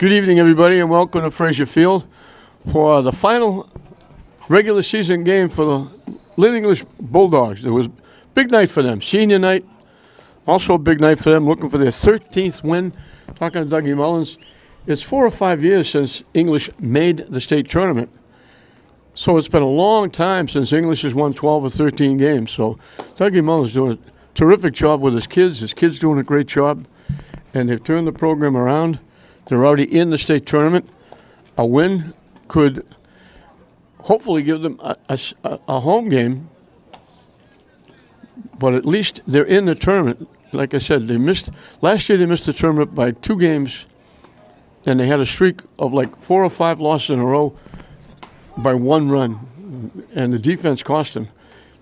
Good evening, everybody, and welcome to Fraser Field for the final regular season game for the Lynn English Bulldogs. It was a big night for them. Senior night, also a big night for them, looking for their 13th win. Talking to Dougie Mullins, it's 4 or 5 years since English made the state tournament. So it's been a long time since English has won 12 or 13 games. So Dougie Mullins doing a terrific job with his kids. His kids doing a great job, and they've turned the program around. They're already in the state tournament. A win could hopefully give them a home game, but at least they're in the tournament. Like I said, last year they missed the tournament by 2 games, and they had a streak of like 4 or 5 losses in a row by 1 run, and the defense cost them.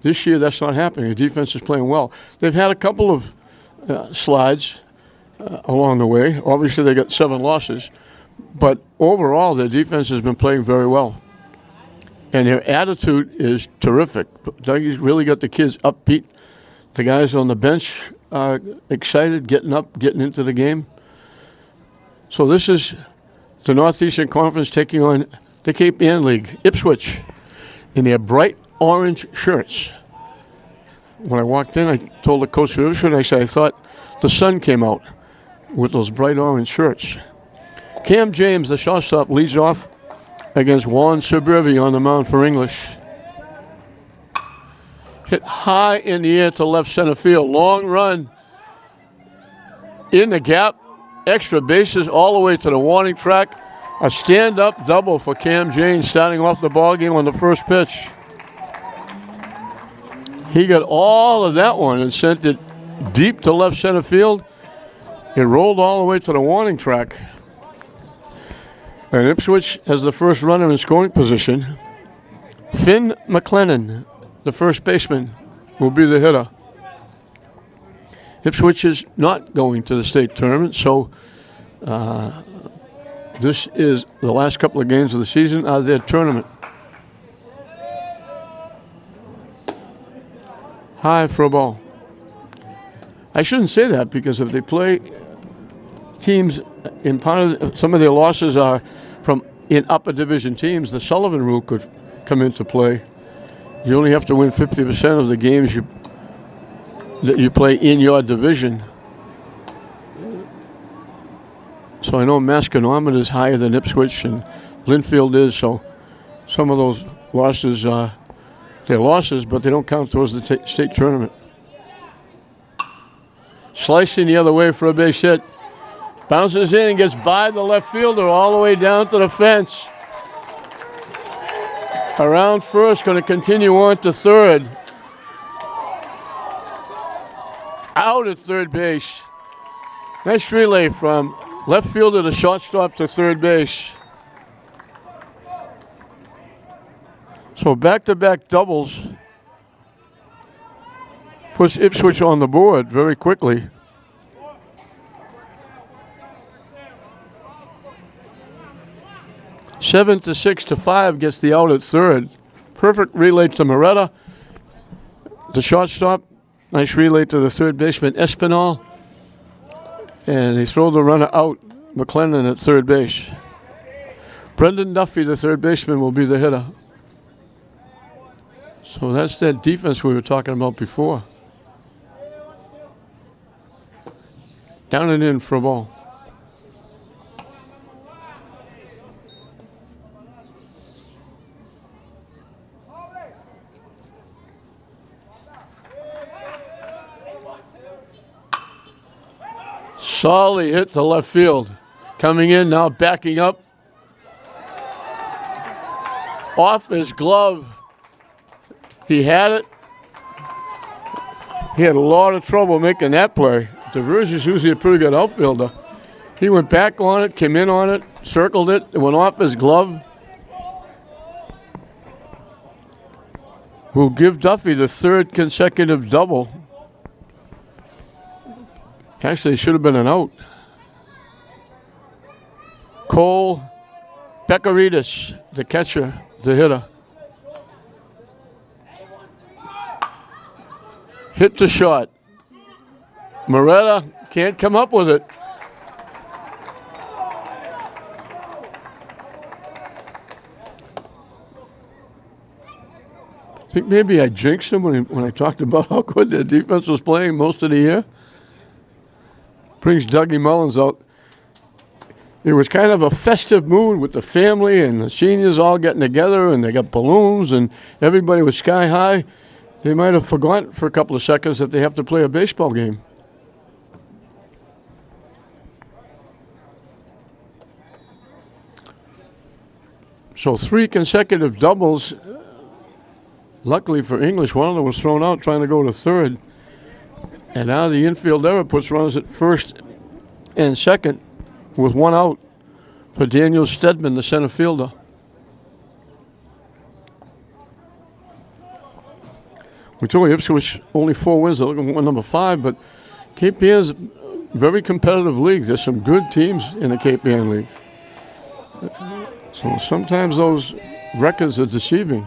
This year that's not happening. The defense is playing well. They've had a couple of slides along the way. Obviously, they got 7 losses, but overall, their defense has been playing very well, and their attitude is terrific. Dougie's really got the kids upbeat. The guys on the bench are excited, getting up, getting into the game. So this is the Northeastern Conference taking on the Cape Ann League, Ipswich, in their bright orange shirts. When I walked in, I told the coach for Ipswich, I said, I thought the sun came out with those bright orange shirts. Cam James, the shortstop, leads off against Juan Suburbi on the mound for English. Hit high in the air to left center field. Long run in the gap. Extra bases all the way to the warning track. A stand-up double for Cam James starting off the ball game on the first pitch. He got all of that one and sent it deep to left center field. It rolled all the way to the warning track. And Ipswich has the first runner in scoring position. Finn McLennan, the first baseman, will be the hitter. Ipswich is not going to the state tournament, so this is the last couple of games of the season out of their tournament. High for a ball. I shouldn't say that, because if they play teams in some of their losses are from in upper division teams, the Sullivan rule could come into play. You only have to win 50% of the games that you play in your division. So I know Masconomet is higher than Ipswich and Linfield is, so some of those losses they're losses, but they don't count towards the state tournament. Slicing the other way for a base hit. Bounces in and gets by the left fielder all the way down to the fence. Around first, going to continue on to third. Out at third base. Nice relay from left fielder to shortstop to third base. So back-to-back doubles puts Ipswich on the board very quickly. 7-6 to 5 gets the out at third. Perfect relay to Moretta, the shortstop. Nice relay to the third baseman, Espinal. And they throw the runner out, McLennan at third base. Brendan Duffy, the third baseman, will be the hitter. So that's that defense we were talking about before. Down and in for a ball. Solly hit to left field. Coming in now, backing up. Off his glove. He had it. He had a lot of trouble making that play. DeVers is usually a pretty good outfielder. He went back on it, came in on it, circled it, it went off his glove. Will give Duffy the 3rd consecutive double. Actually, it should have been an out. Cole Bekarides, the catcher, the hitter. Hit to short. Moretta can't come up with it. I think maybe I jinxed him when I talked about how good their defense was playing most of the year. Brings Dougie Mullins out. It was kind of a festive mood with the family and the seniors all getting together, and they got balloons, and everybody was sky high. They might have forgotten for a couple of seconds that they have to play a baseball game. So 3 consecutive doubles. Luckily for English, one of them was thrown out trying to go to third. And now the infield error puts runners at first and second with 1 out for Daniel Stedman, the center fielder. We told you Ipswich only 4 wins. They're looking for number 5, but Cape Ann's a very competitive league. There's some good teams in the Cape Ann League. So sometimes those records are deceiving.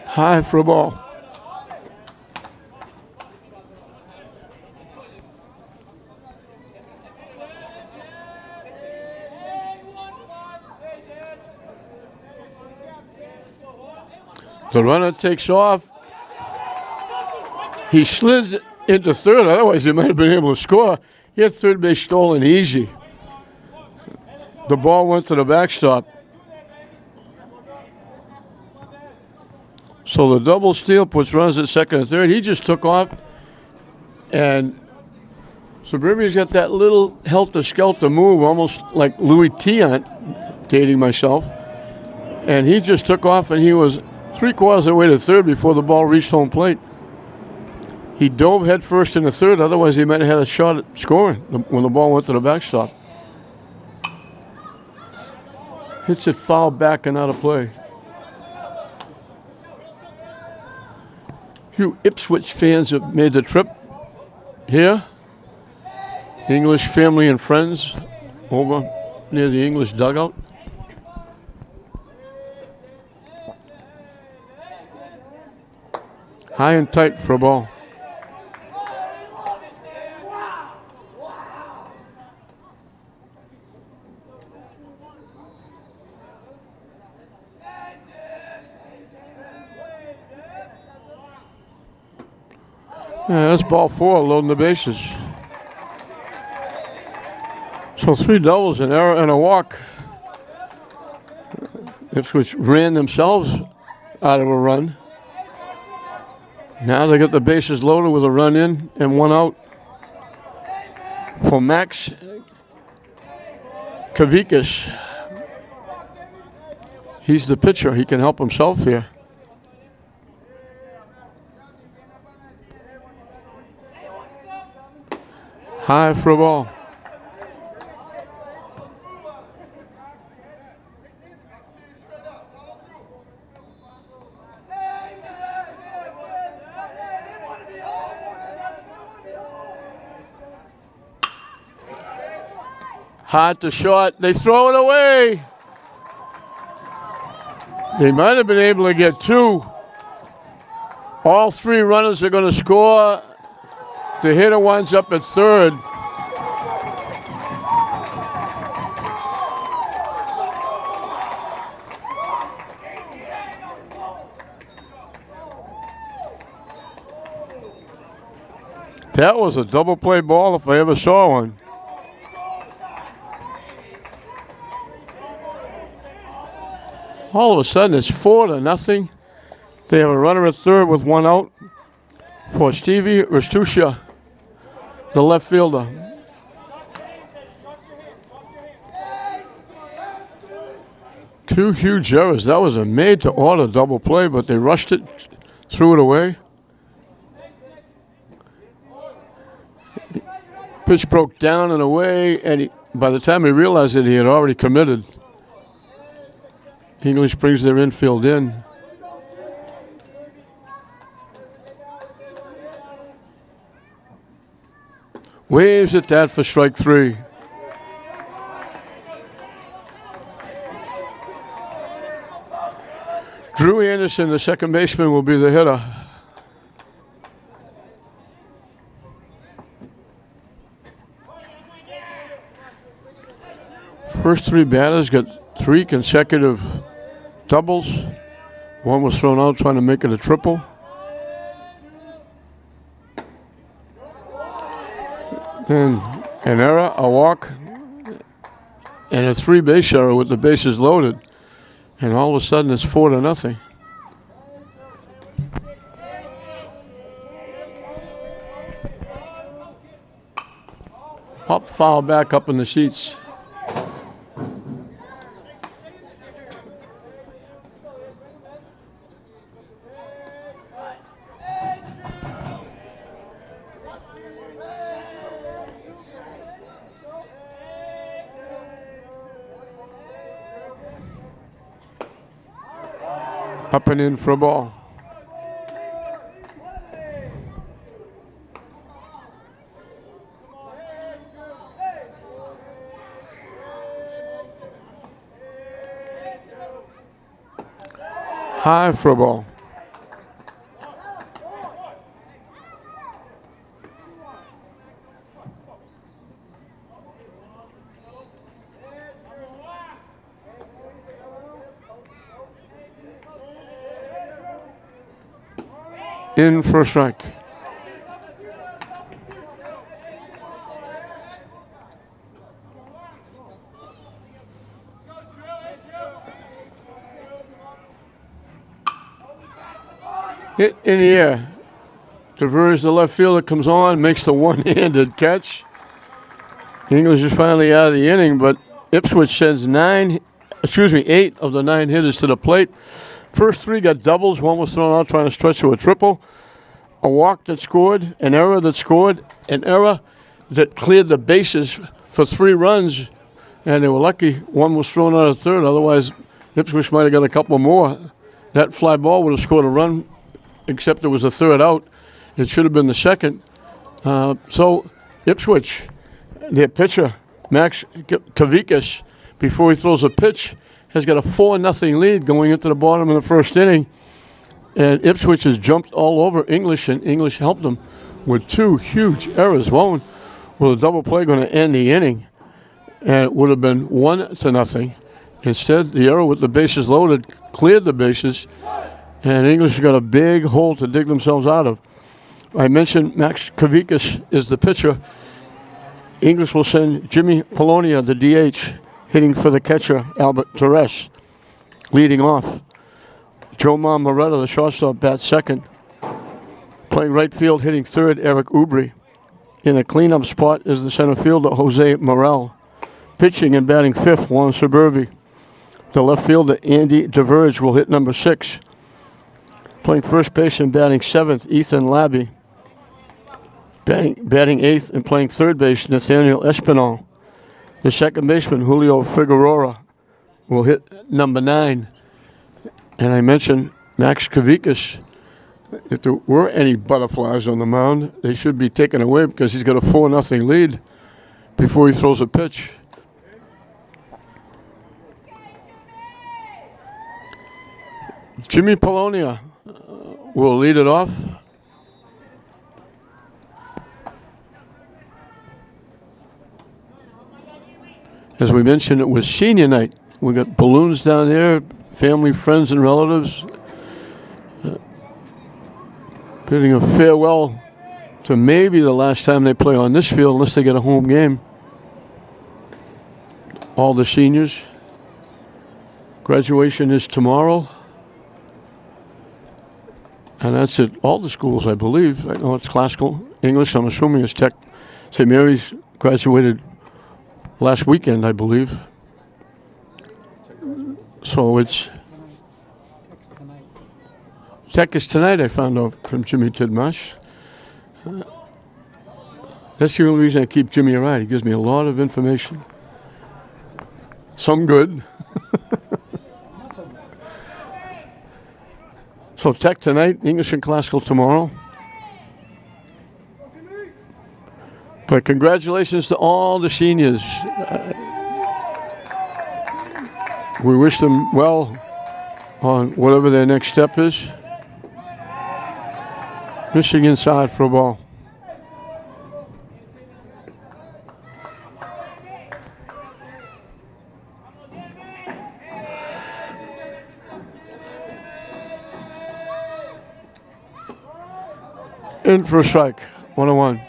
High for a ball. The runner takes off. He slides into third, otherwise he might have been able to score. He had third base stolen easy. The ball went to the backstop. So the double steal puts runners at second and third. He just took off, and Suburbia's got that little helter-skelter move, almost like Louis Tiant, dating myself. And he just took off, and he was 3/4 of the way to third before the ball reached home plate. He dove head first in the third, otherwise he might have had a shot at scoring when the ball went to the backstop. Hits it foul back and out of play. Few Ipswich fans have made the trip here. English family and friends over near the English dugout. High and tight for a ball. Yeah, that's ball 4, loading the bases. So 3 doubles, an error, and a walk. Ipswich ran themselves out of a run. Now they got the bases loaded with a run in and 1 out for Max Kavikas. He's the pitcher. He can help himself here. High for a ball. Hard to short. They throw it away. They might have been able to get 2. All 3 runners are going to score. The hitter winds up at third. That was a double play ball if I ever saw one. All of a sudden, it's 4-0. They have a runner at third with 1 out for Stevie Rastusha, the left fielder. Two huge errors. That was a made-to-order double play, but they rushed it, threw it away. Pitch broke down and away, and by the time he realized it, he had already committed. English brings their infield in. Waves at that for strike 3. Drew Anderson, the second baseman, will be the hitter. First three batters got 3 consecutive doubles. One was thrown out trying to make it a triple. Then an error, a walk, and a 3-base error with the bases loaded. And all of a sudden it's 4-0. Pop foul back up in the seats. Up and in for a ball. High for a ball. In for a strike. Hit in the air. Diverge the left fielder, comes on, makes the one-handed catch. English is finally out of the inning, but Ipswich sends 8 of the 9 hitters to the plate. First 3 got doubles. One was thrown out trying to stretch to a triple. A walk that scored, an error that scored, an error that cleared the bases for 3 runs, and they were lucky one was thrown out at third. Otherwise, Ipswich might have got a couple more. That fly ball would have scored a run, except it was a third out. It should have been the second. So Ipswich, their pitcher, Max Kavikas, before he throws a pitch, has got a 4-0 lead going into the bottom of the first inning. And Ipswich has jumped all over English, and English helped them with 2 huge errors. One with a double play going to end the inning, and it would have been 1-0. Instead, the error with the bases loaded cleared the bases, and English has got a big hole to dig themselves out of. I mentioned Max Kavikas is the pitcher. English will send Jimmy Polonia, the DH, hitting for the catcher, Albert Torres, leading off. Joe Moretta, the shortstop, bats second. Playing right field, hitting third, Eric Ubri. In a cleanup spot is the center fielder, Jose Morel. Pitching and batting fifth, Juan Suburbi. The left fielder, Andy DeVerge, will hit number 6. Playing first base and batting seventh, Ethan Labby. Batting eighth and playing third base, Nathaniel Espinal. The second baseman, Julio Figueroa, will hit number 9. And I mentioned Max Kavikas. If there were any butterflies on the mound, they should be taken away because he's got a 4-0 lead before he throws a pitch. Jimmy Polonia will lead it off. As we mentioned, it was senior night. We got balloons down there, family, friends, and relatives. Bidding a farewell to maybe the last time they play on this field, unless they get a home game. All the seniors. Graduation is tomorrow. And that's at all the schools, I believe. I know it's classical English. I'm assuming it's Tech. St. Mary's graduated last weekend, I believe. So it's Tech is tonight, I found out from Jimmy Tidmarsh. That's the only reason I keep Jimmy around. He gives me a lot of information. Some good. So Tech tonight, English and classical tomorrow. But congratulations to all the seniors. We wish them well on whatever their next step is. Missing inside for a ball. In for a strike. 1-1.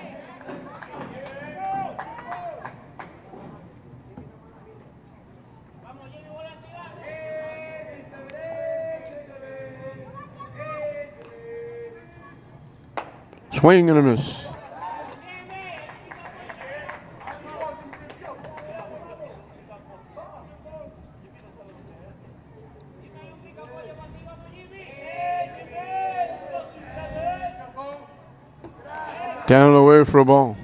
Swing and a miss. Down and away for a ball.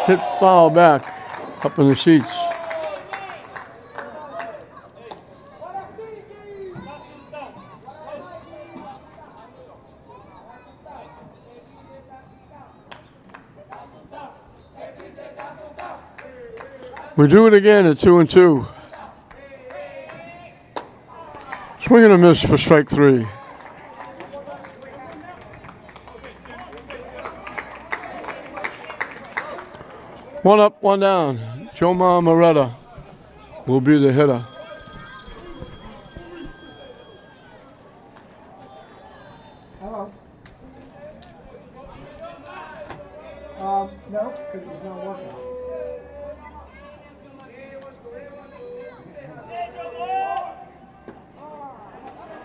Hit foul back up in the seats. We do it again at 2-2. Swing and a miss for strike 3. One up, one down. Jomar Moretta will be the hitter. Hello. No, because it's not working.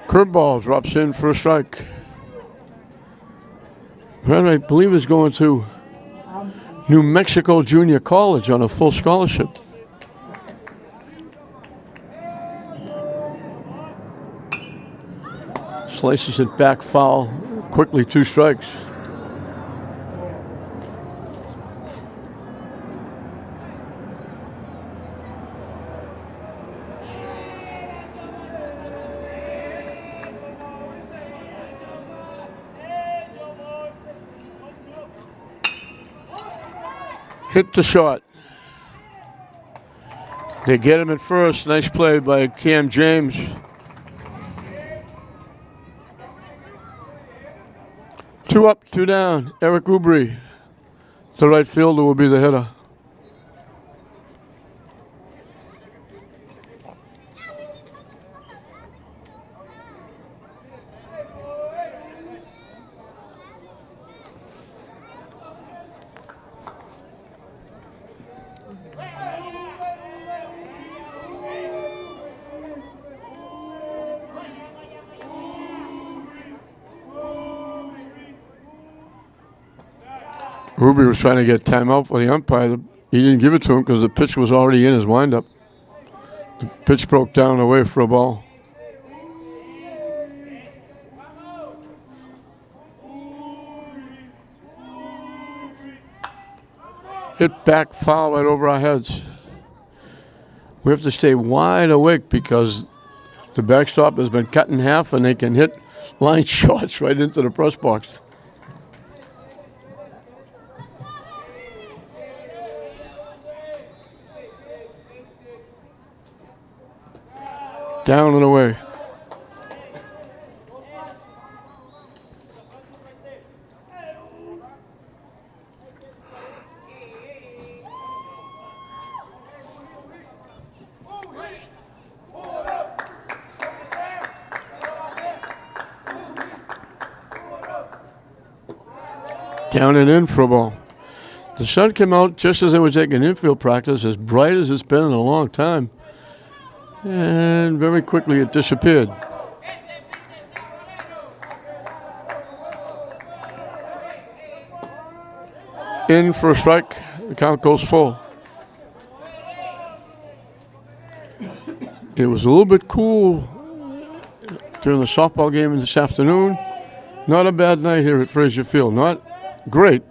Curveball drops in for a strike. I believe is going to New Mexico Junior College on a full scholarship. Slices it back foul. Quickly 2 strikes. Hit the shot. They get him at first. Nice play by Cam James. Two up, two down. Eric Ubry, the right fielder, will be the hitter. Ruby was trying to get timeout for the umpire. He didn't give it to him because the pitch was already in his windup. The pitch broke down away for a ball. Hit back foul right over our heads. We have to stay wide awake because the backstop has been cut in half and they can hit line shots right into the press box. Down and away. Down and in for a ball. The sun came out just as they were taking infield practice, as bright as it's been in a long time. And very quickly it disappeared. In for a strike. The count goes full. It was a little bit cool during the softball game this afternoon. Not a bad night here at Frazier Field. Not great.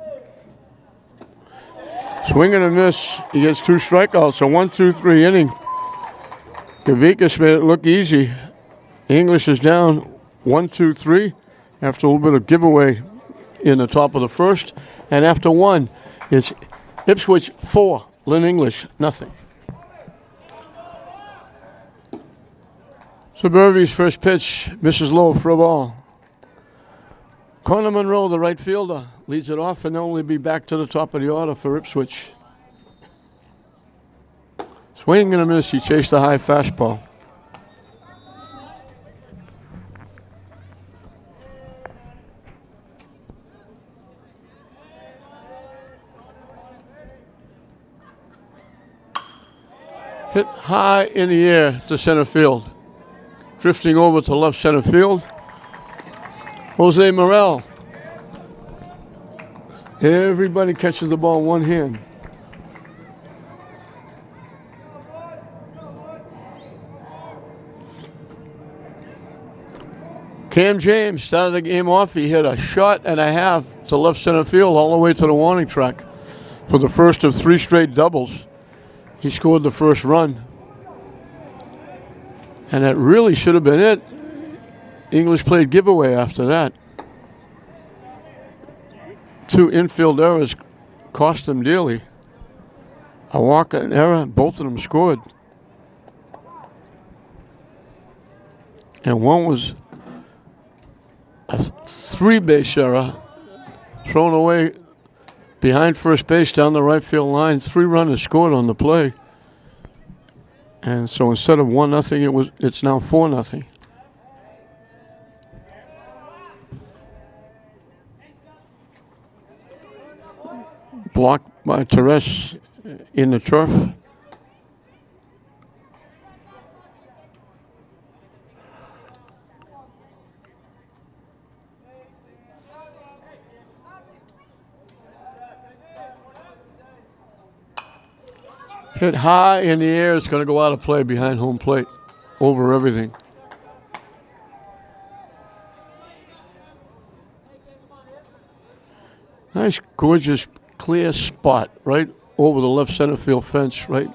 Swing and a miss. He gets 2 strikeouts. A 1-2-3 inning. Kavikas made it look easy. English is down 1-2-3 after a little bit of giveaway in the top of the first. And after 1, it's Ipswich 4, Lynn English nothing. So Burvey's first pitch misses low for a ball. Connor Monroe, the right fielder, leads it off, and they'll only be back to the top of the order for Ipswich. Swing and a miss. He chased a high fastball. Hit high in the air to center field. Drifting over to left center field, Jose Morel. Everybody catches the ball in one hand. Cam James started the game off. He hit a shot and a half to left center field all the way to the warning track for the first of 3 straight doubles. He scored the first run. And that really should have been it. English played giveaway after that. 2 infield errors cost them dearly. A walk, an error, both of them scored. And one was a 3-base error thrown away behind first base down the right field line. 3 runners scored on the play. And so instead of 1-0, it's now 4-0. Blocked by Teres in the turf. Hit high in the air. It's going to go out of play behind home plate. Over everything. Nice, gorgeous, clear spot right over the left center field fence, right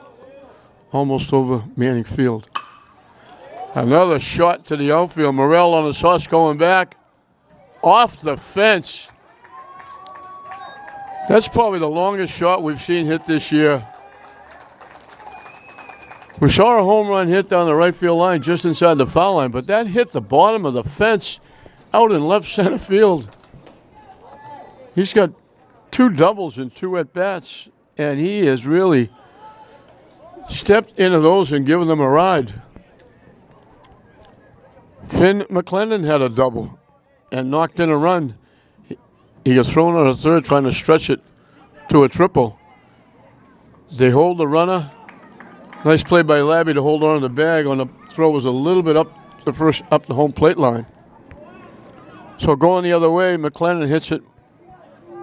almost over Manning Field. Another shot to the outfield. Morel on the sauce going back. Off the fence. That's probably the longest shot we've seen hit this year. We saw a home run hit down the right field line just inside the foul line, but that hit the bottom of the fence out in left center field. He's got 2 doubles and 2 at-bats, and he has really stepped into those and given them a ride. Finn McClendon had a double and knocked in a run. He gets thrown on a third trying to stretch it to a triple. They hold the runner. Nice play by Labby to hold on to the bag. On the throw was a little bit up the home plate line. So going the other way, McClendon hits it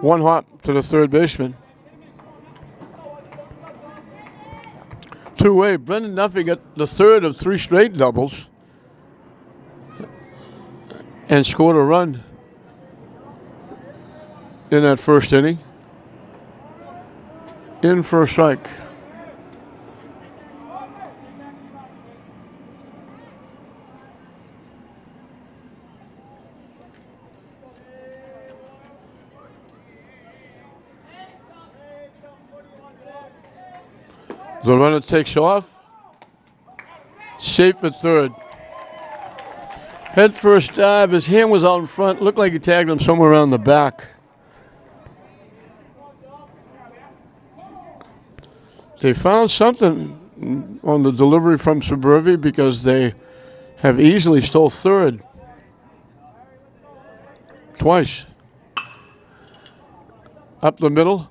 1 hop to the third baseman. 2-way. Brendan Duffy got the third of 3 straight doubles and scored a run in that first inning. In for a strike. The runner takes off. Safe at third. Head first dive. His hand was out in front. Looked like he tagged him somewhere around the back. They found something on the delivery from Suburbi because they have easily stole third. Twice. Up the middle.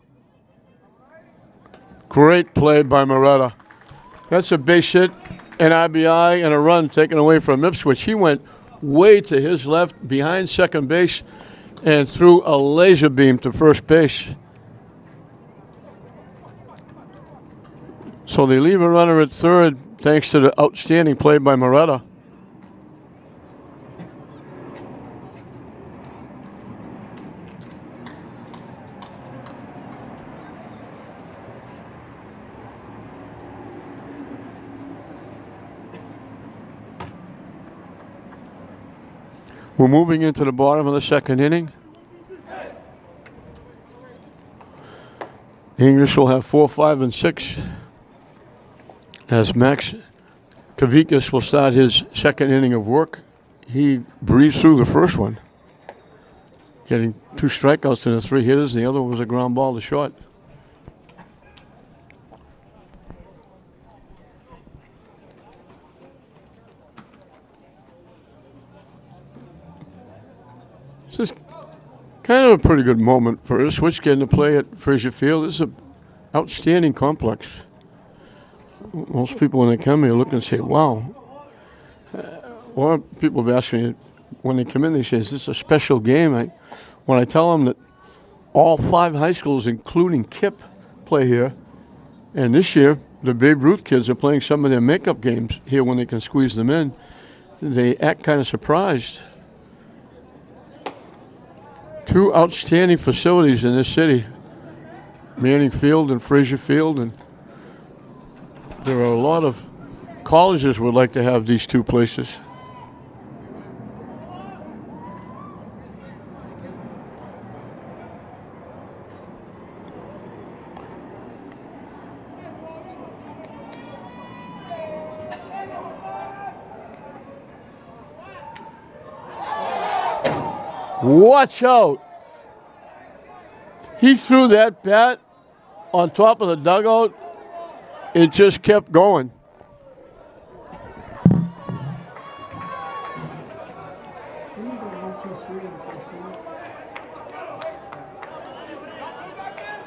Great play by Moretta. That's a base hit, an RBI, and a run taken away from Ipswich. He went way to his left behind second base and threw a laser beam to first base. So they leave a runner at third thanks to the outstanding play by Moretta. We're moving into the bottom of the second inning. The English will have 4, 5, and 6. As Max Kavikas will start his second inning of work. He breezed through the first one. getting 2 strikeouts to the 3 hitters, and the other one was a ground ball to short. This is kind of a pretty good moment for Ipswich getting to play at Fraser Field. This is an outstanding complex. Most people, when they come here, look and say, wow. A lot of people have asked me, when they come in, they say, is this a special game? When I tell them that all 5 high schools, including KIP, play here, and this year, the Babe Ruth kids are playing some of their makeup games here when they can squeeze them in, they act kind of surprised. 2 outstanding facilities in this city, Manning Field and Fraser Field, and there are a lot of colleges would like to have these 2 places. Watch out. He threw that bat on top of the dugout. It just kept going. Didn't he go 1, 2, 3 in the first inning?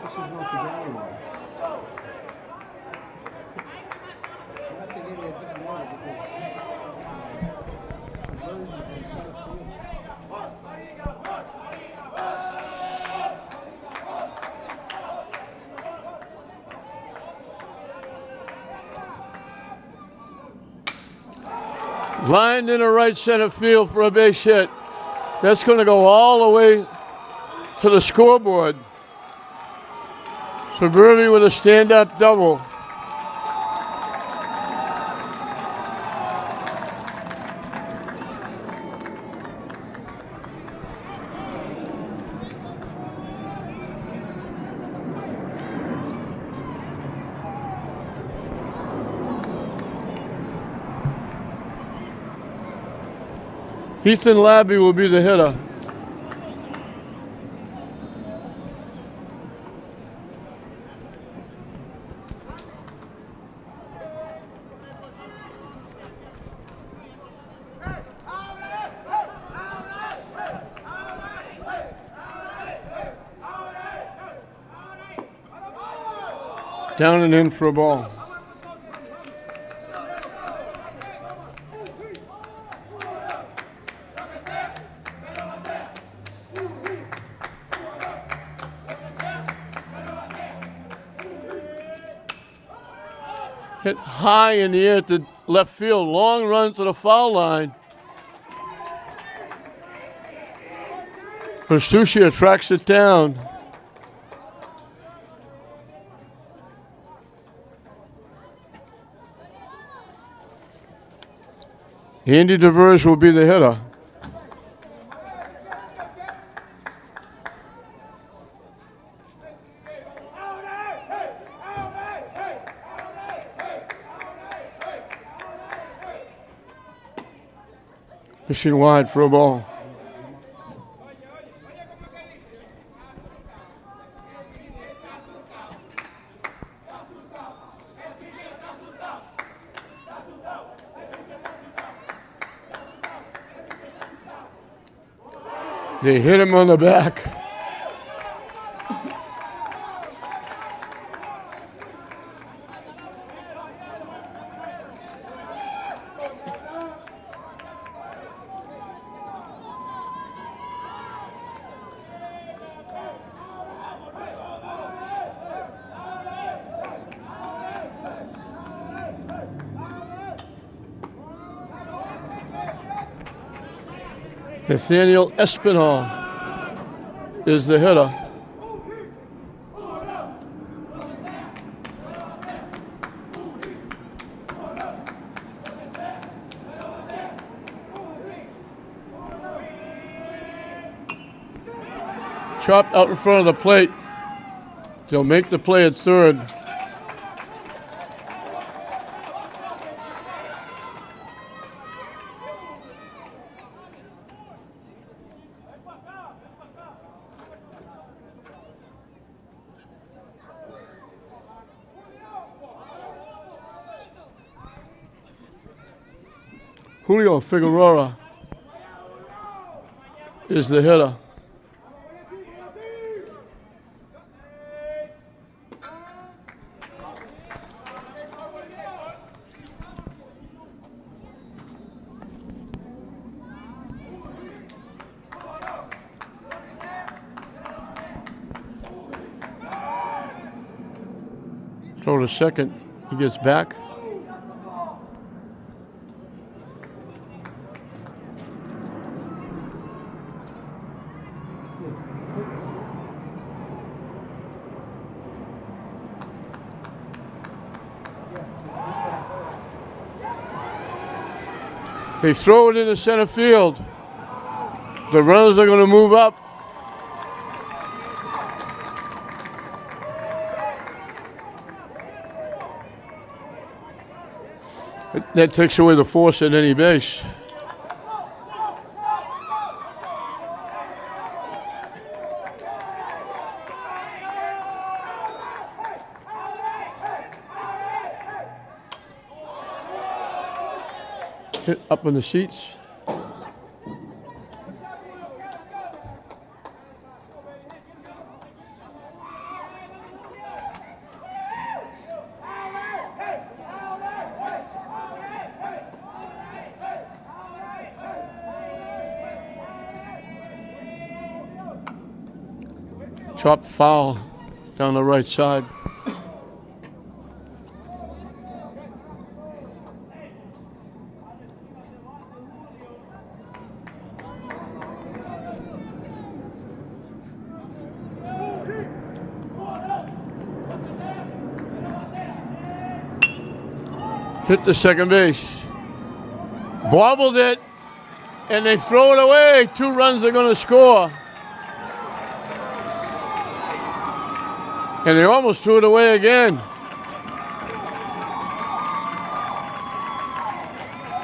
This is not the game one. You have to give me a different order because the version from center field. Lined in the right center field for a base hit. That's going to go all the way to the scoreboard. Suburban with a stand-up double. Ethan Labby will be the hitter. Down and in for a ball. Hit high in the air to left field. Long run to the foul line. Versuccia tracks it down. Andy DeVers will be the hitter. Fishing wide for a ball. They hit him on the back. Nathaniel Espinal is the hitter. Chopped out in front of the plate. They'll make the play at third. Julio Figueroa is the hitter. Throw to second. He gets back. They throw it into center field. The runners are going to move up. That takes away the force at any base. Hit up in the seats. Chop foul down the right side. Hit the second base. Bobbled it, and they throw it away. 2 runs are going to score. And they almost threw it away again.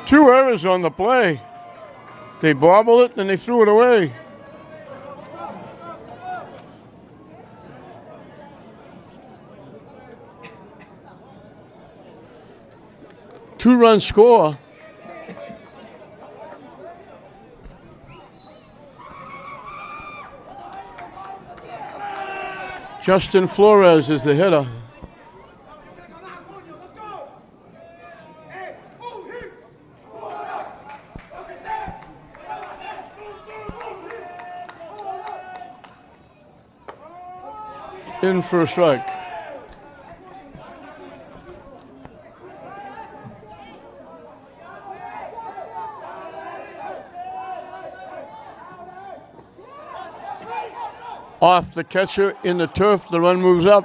2 errors on the play. They bobbled it and they threw it away. Two-run score. Justin Flores is the hitter. In for a strike. Off the catcher in the turf, the run moves up.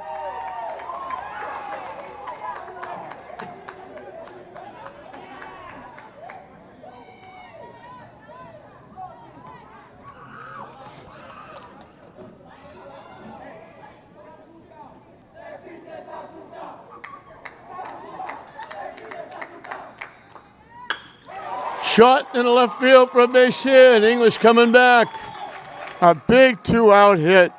Shot in the left field for a base hit. English coming back. A big 2-out hit.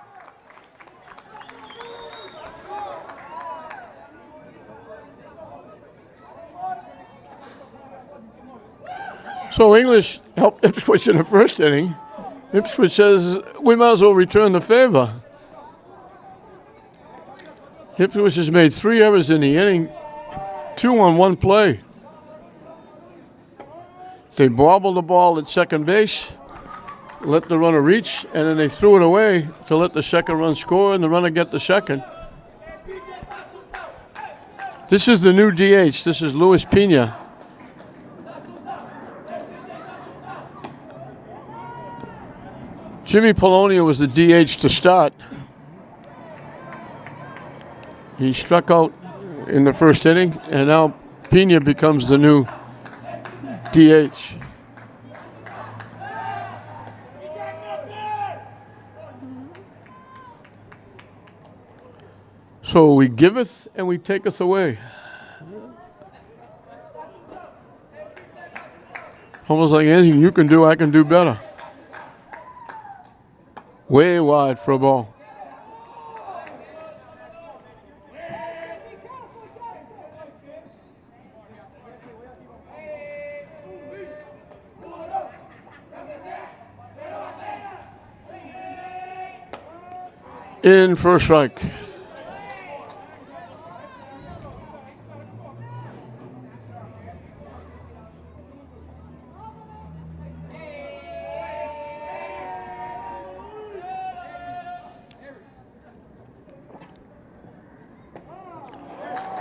So English helped Ipswich in the first inning. Ipswich says, we might as well return the favor. Ipswich has made 3 errors in the inning, 2 on 1 play. They bobbled the ball at second base, let the runner reach, and then they threw it away to let the second run score and the runner get the second. This is the new DH. This is Luis Pena. Jimmy Polonia was the DH to start. He struck out in the first inning, and now Pena becomes the new DH. So we giveth and we taketh away. Almost like anything you can do, I can do better. Way wide for a ball. in for a strike.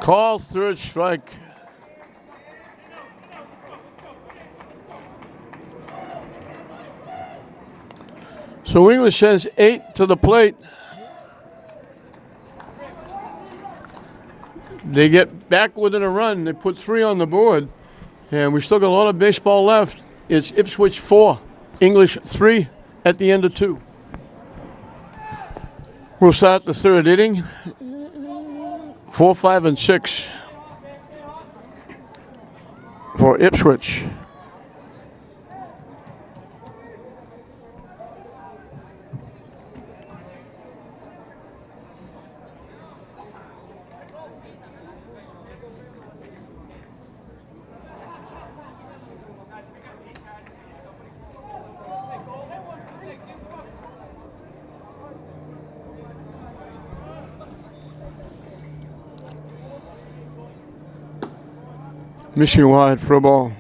Call, third strike. So English sends 8 to the plate. They get back within a run. They put 3 on the board. And we still got a lot of baseball left. It's Ipswich 4, English 3 at the end of 2. We'll start the third inning. 4, 5, and 6 for Ipswich. Missing wide for a ball.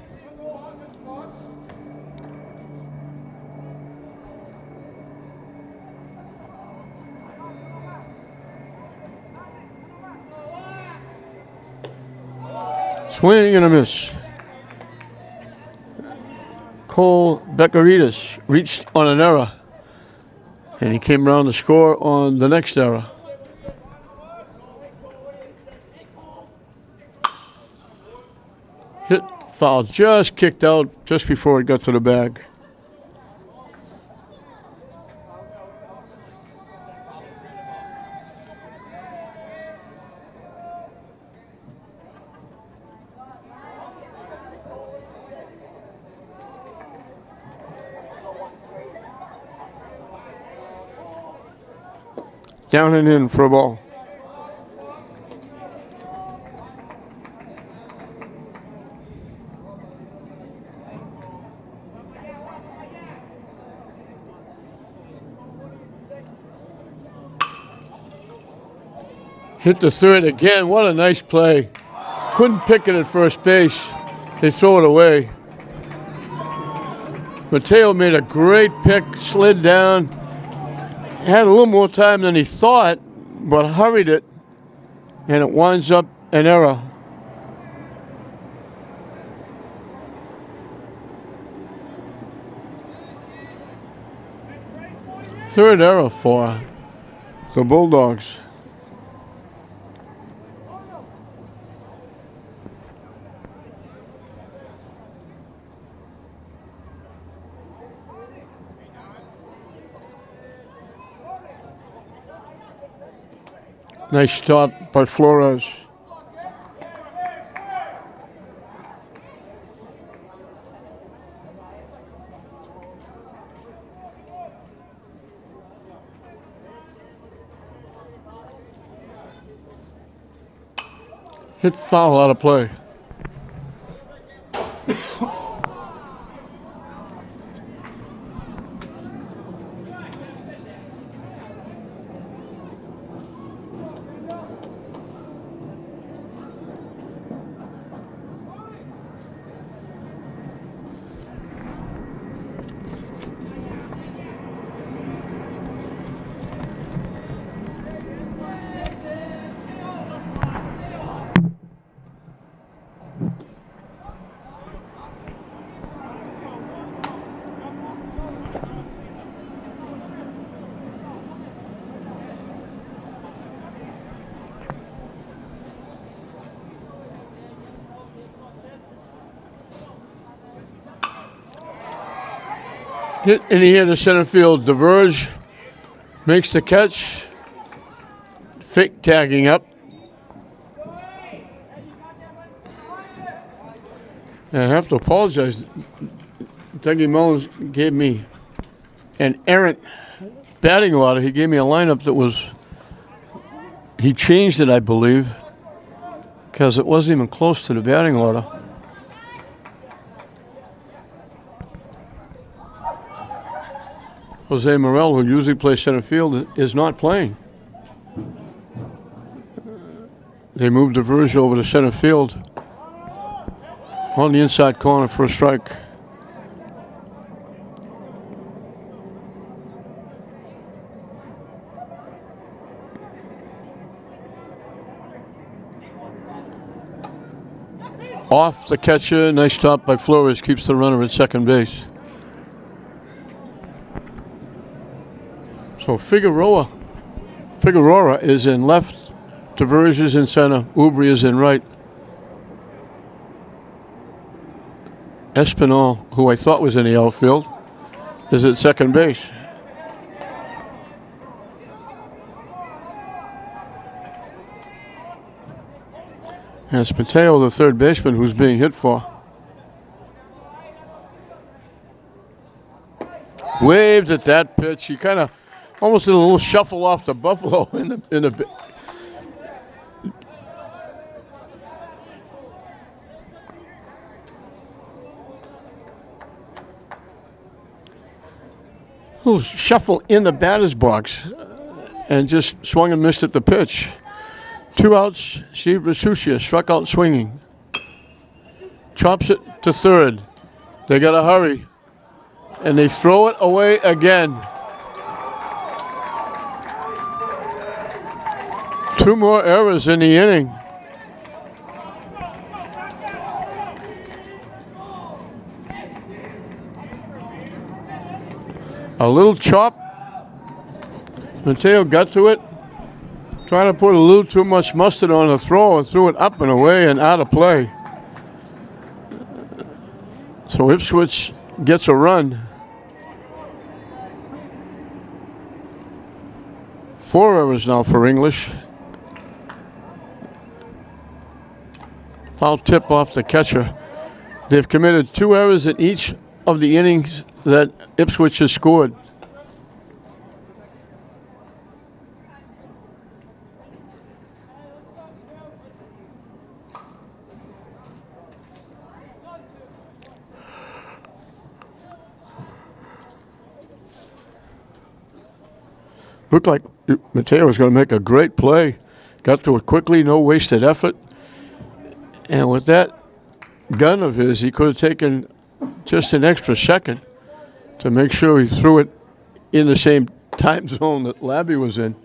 Swing and a miss. Cole Beccaritas reached on an error, and he came around to score on the next error. Hit foul, just kicked out just before it got to the bag. Down and in for a ball. Hit the third again. What a nice play. Couldn't pick it at first base. They throw it away. Mateo made a great pick, slid down. Had a little more time than he thought, but hurried it, and it winds up an error. Third error for the Bulldogs. Nice stop by Flores. Hit foul out of play. Hit in the air to center field. DeVerge makes the catch. Fake tagging up. And I have to apologize. Dougie Mullins gave me an errant batting order. He gave me a lineup that was, he changed it, I believe, because it wasn't even close to the batting order. Jose Morel, who usually plays center field, is not playing. They moved Diverge over to center field on the inside corner for a strike. Off the catcher, nice stop by Flores, keeps the runner at second base. So Figueroa is in left, Diverge is in center, Ubri is in right. Espinal, who I thought was in the outfield, is at second base. And it's Mateo, the third baseman, who's being hit for. Waved at that pitch. He kind of almost did a little shuffle off the Buffalo in the little shuffle in the batter's box and just swung and missed at the pitch. 2 outs, Steve Rasucia struck out swinging. Chops it to third. They got to hurry. And they throw it away again. 2 more errors in the inning. A little chop. Mateo got to it. Trying to put a little too much mustard on the throw and threw it up and away and out of play. So Ipswich gets a run. 4 errors now for English. Foul tip off the catcher. They've committed 2 errors in each of the innings that Ipswich has scored. Looked like Mateo was going to make a great play. Got to it quickly, no wasted effort. And with that gun of his, he could have taken just an extra second to make sure he threw it in the same time zone that Labby was in.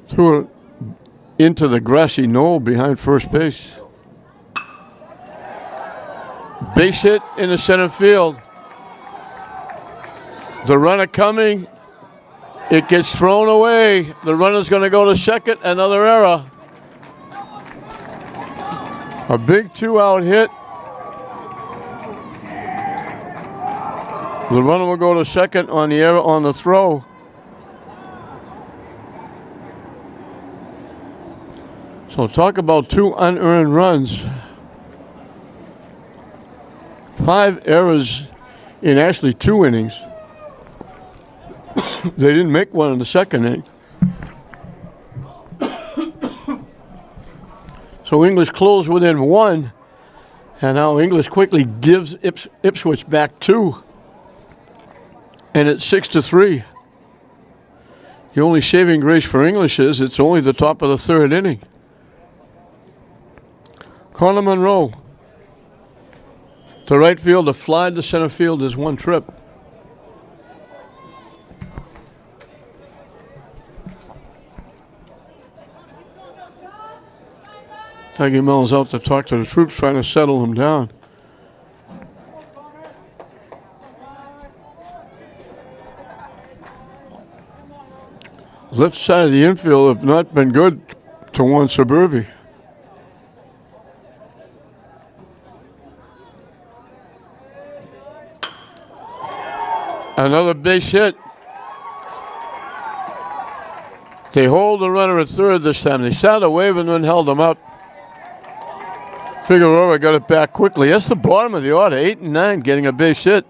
Threw it into the grassy knoll behind first base. Base hit in the center field. The runner coming. It gets thrown away. The runner's going to go to second. Another error. A big 2-out hit. The runner will go to second on the error on the throw. So talk about 2 unearned runs. 5 errors in actually 2 innings. They didn't make one in the second inning. So English closed within 1. And now English quickly gives Ipswich back 2. And it's 6-3. The only saving grace for English is it's only the top of the 3rd inning. Connor Monroe. To right field, a fly to center field is 1 trip. Tiggy Mellon's out to talk to the troops, trying to settle them down. Left side of the infield have not been good to Juan Suburbi. Another base hit. They hold the runner at third this time. They started waving and held him up. Figueroa got it back quickly. That's the bottom of the order, 8 and 9, getting a base hit.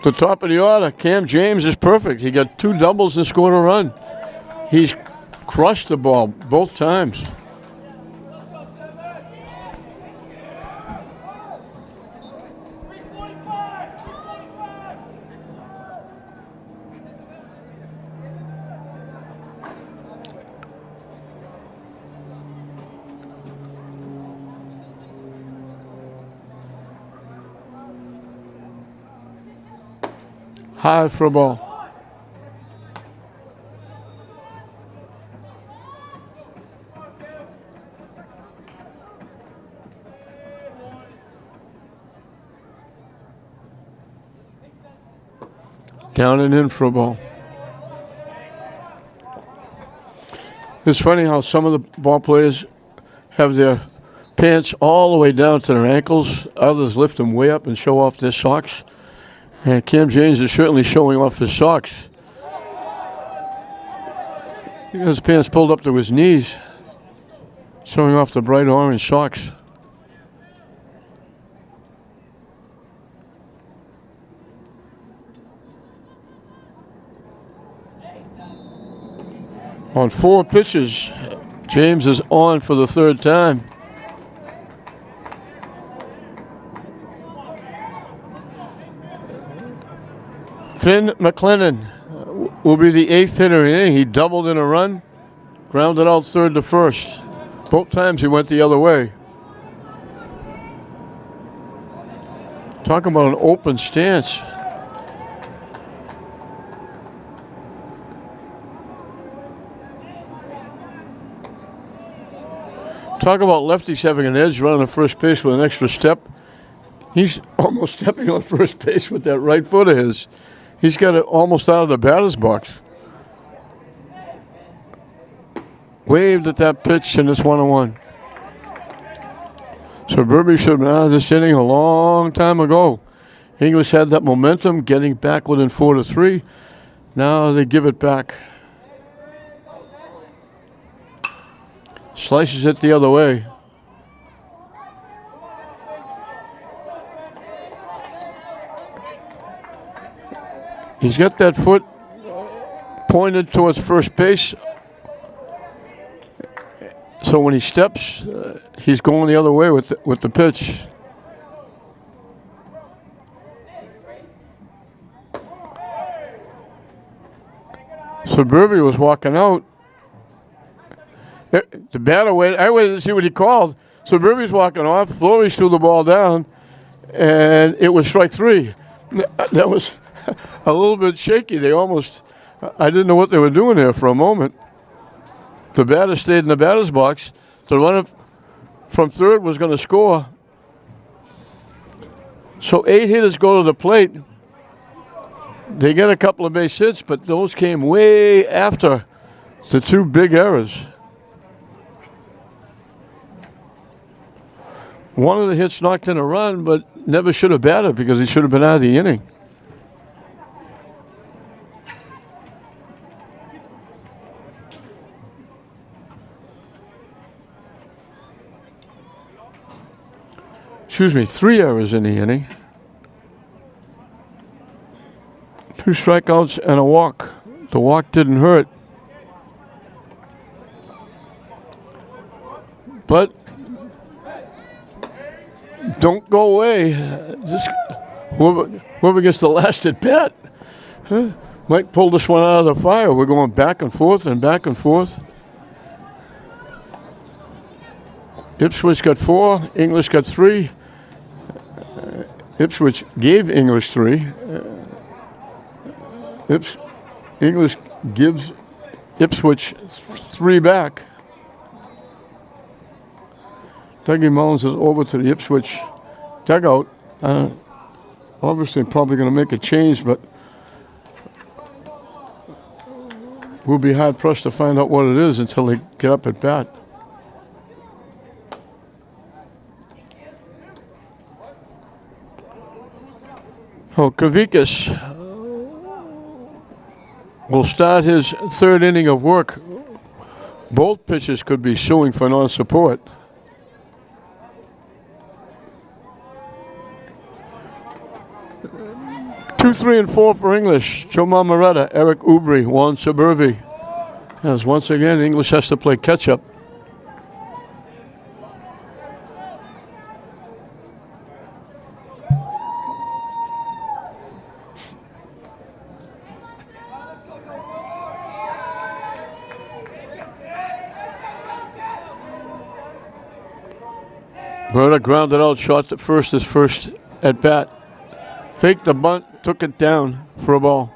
The top of the order, Cam James is perfect. He got 2 doubles and scored a run. He's crushed the ball both times. High for a ball. Down and in for a ball. It's funny how some of the ball players have their pants all the way down to their ankles. Others lift them way up and show off their socks. And Cam James is certainly showing off his socks. He got his pants pulled up to his knees, showing off the bright orange socks. On 4 pitches, James is on for the 3rd time. Finn McLennan will be the 8th hitter in the inning. He doubled in a run, grounded out 3rd to 1st. Both times he went the other way. Talk about an open stance. Talk about lefties having an edge running to first base with an extra step. He's almost stepping on first base with that right foot of his. He's got it almost out of the batter's box. Waved at that pitch, and it's 1-1. So Burby should have been out of this inning a long time ago. English had that momentum, getting back within 4-3. Now they give it back. Slices it the other way. He's got that foot pointed towards first base. So when he steps, he's going the other way with the pitch. So Burby was walking out. The batter waited. I waited to see what he called. So Burby's walking off. Flores threw the ball down, and it was strike 3. That was a little bit shaky. I didn't know what they were doing there for a moment. The batter stayed in the batter's box. The runner from third was going to score. So 8 hitters go to the plate. They get a couple of base hits, but those came way after the 2 big errors. One of the hits knocked in a run, but never should have batted because he should have been out of the inning. Excuse me, 3 errors in the inning. 2 strikeouts and a walk. The walk didn't hurt. But don't go away. Just whoever gets the last at bat might pull this one out of the fire. We're going back and forth and back and forth. Ipswich got 4. English got 3. Ipswich gave English 3. English gives Ipswich 3 back. Dougie Mullins is over to the Ipswich dugout. Obviously, probably going to make a change, but we'll be hard pressed to find out what it is until they get up at bat. Oh, Kavikas will start his 3rd inning of work. Both pitchers could be suing for non-support. 2, 3, and 4 for English. Joe Marmoretta, Eric Ubri, Juan Suburvi. As once again, English has to play catch-up. Berta grounded out, shot to first his first at bat. Faked the bunt, took it down for a ball.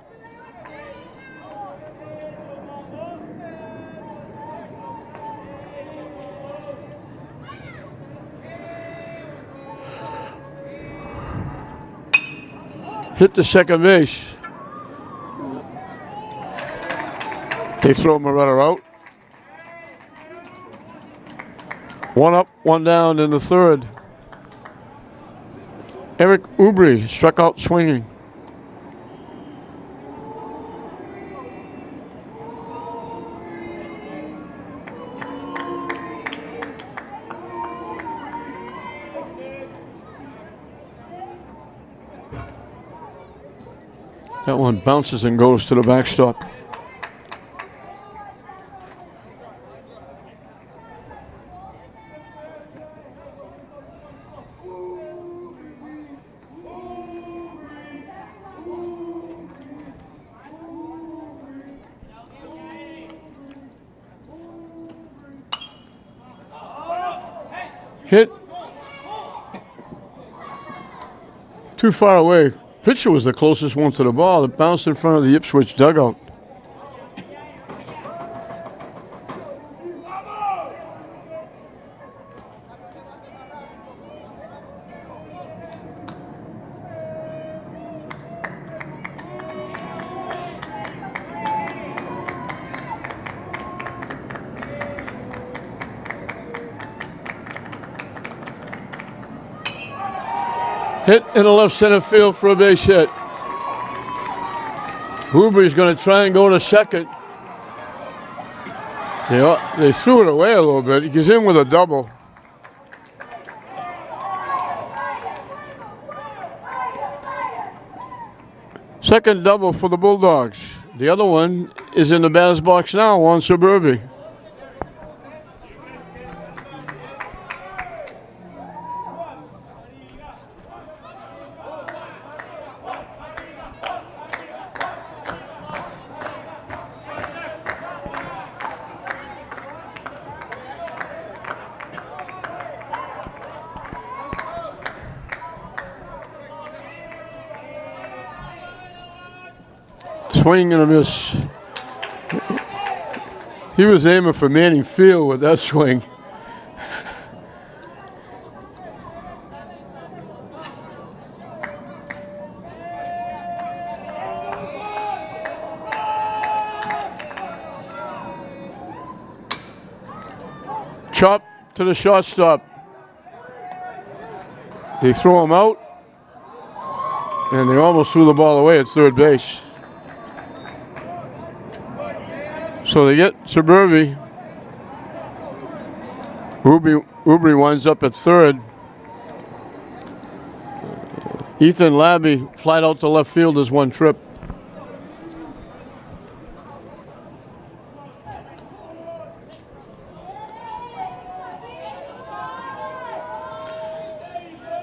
Hit the second base. They throw Moretta out. One up, one down in the third. Eric Ubry struck out swinging. That one bounces and goes to the backstop. Hit. Too far away. Pitcher was the closest one to the ball. It bounced in front of the Ipswich dugout. Hit in the left center field for a base hit. Huber's going to try and go to second. They threw it away a little bit. He gets in with a double. Second double for the Bulldogs. The other one is in the batter's box now on Suburbi. Swing and a miss. He was aiming for Manning Field with that swing. Chop to the shortstop. They throw him out, and they almost threw the ball away at third base. So they get Suburbi. Ubry winds up at third. Ethan Labby flied out to left field as one trip.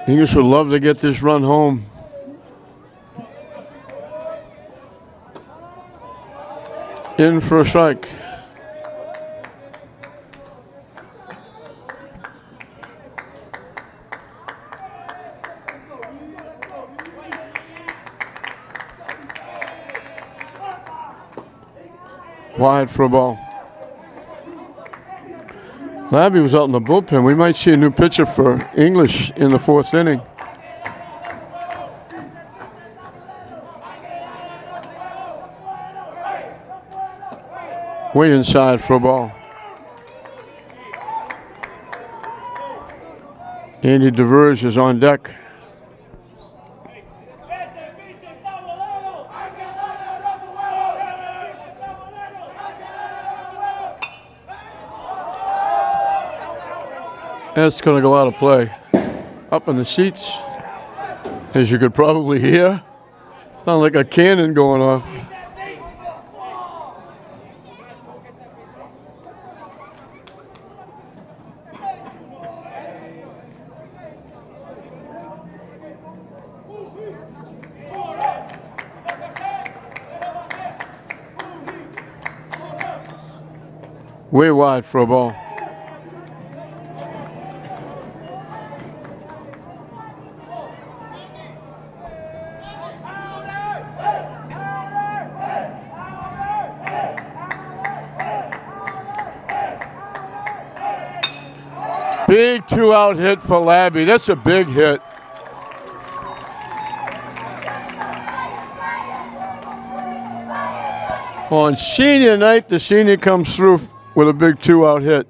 English would love to get this run home. In for a strike. Wide for a ball. Labby was out in the bullpen. We might see a new pitcher for English in the fourth inning. Way inside for a ball. Andy DeVerge is on deck. That's going to go out of play. Up in the seats, as you could probably hear. Sound like a cannon going off. Way wide for a ball. Big 2-out hit for Labby. That's a big hit. On senior night, the senior comes through with a big 2-out hit.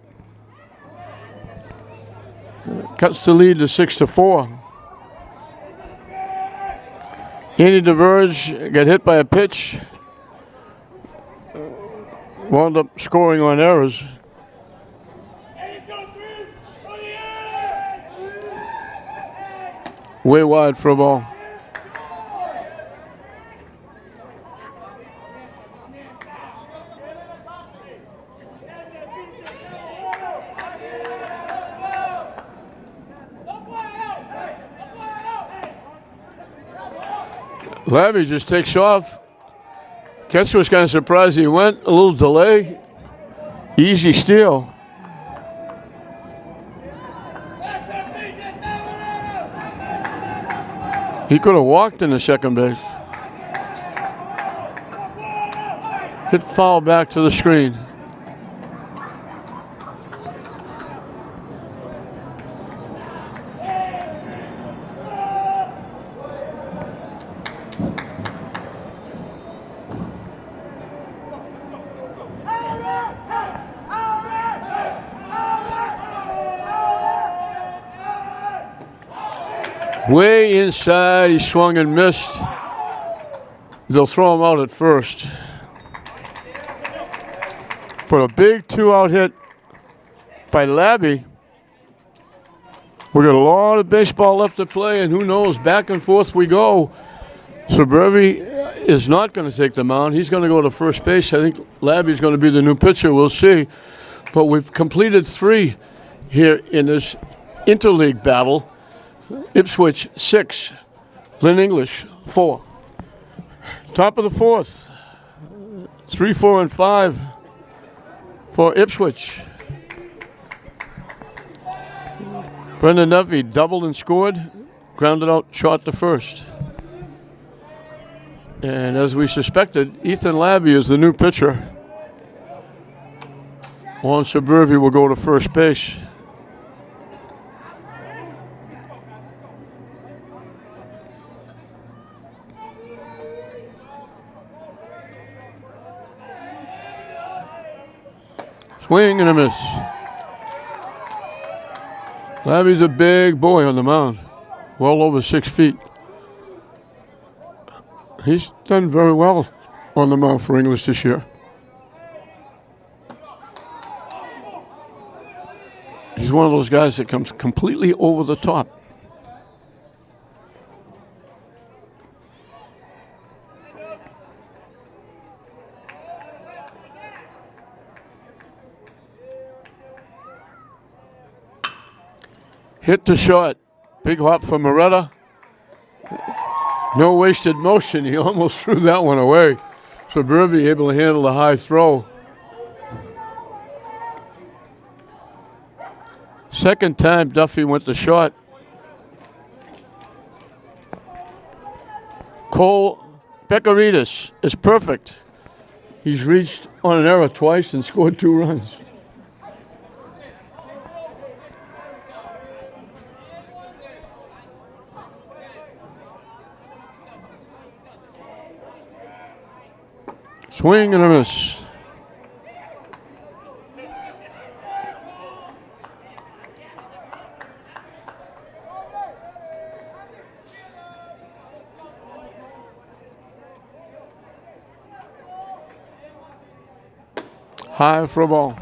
Cuts the lead to 6-4. Andy DeVerge got hit by a pitch. Wound up scoring on errors. Way wide for a ball. Labby just takes off. Catcher was kind of surprised he went. A little delay. Easy steal. He could have walked in the second base. Hit foul back to the screen. Way inside, he swung and missed. They'll throw him out at first. But a big 2-out hit by Labby. We got a lot of baseball left to play, and who knows, back and forth we go. Suburbi is not going to take the mound. He's going to go to first base. I think Labby's going to be the new pitcher. We'll see. But we've completed 3 here in this interleague battle. Ipswich 6, Lynn English 4. Top of the 4th, 3, 4, and 5 for Ipswich. Brendan Duffy doubled and scored, grounded out short to first. And as we suspected, Ethan Labby is the new pitcher. Juan Suburbi will go to first base. Swing and a miss. Labby's a big boy on the mound, well over 6 feet. He's done very well on the mound for English this year. He's one of those guys that comes completely over the top. Hit to short. Big hop for Moretta. No wasted motion. He almost threw that one away. Suburbi able to handle the high throw. Second time Duffy went to short. Cole Becaritas is perfect. He's reached on an error twice and scored 2 runs. Swing and a miss. High for a ball.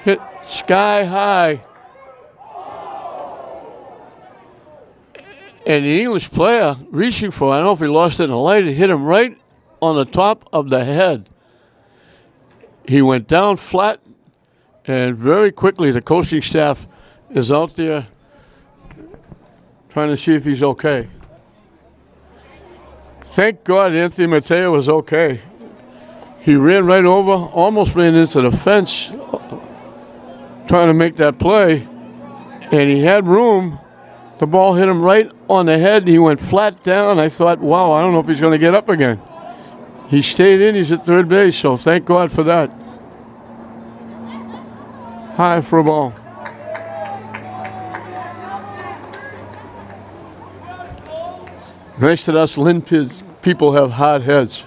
Hit sky high. And the English player reaching for, I don't know if he lost it in the light, it hit him right on the top of the head. He went down flat, and very quickly the coaching staff is out there trying to see if he's okay. Thank God Anthony Mateo was okay. He ran right over, almost ran into the fence, trying to make that play, and he had room. The ball hit him right on the head. He went flat down. I thought, wow, I don't know if he's going to get up again. He stayed in. He's at third base, so thank God for that. High for a ball. Nice that us Lynn people have hard heads.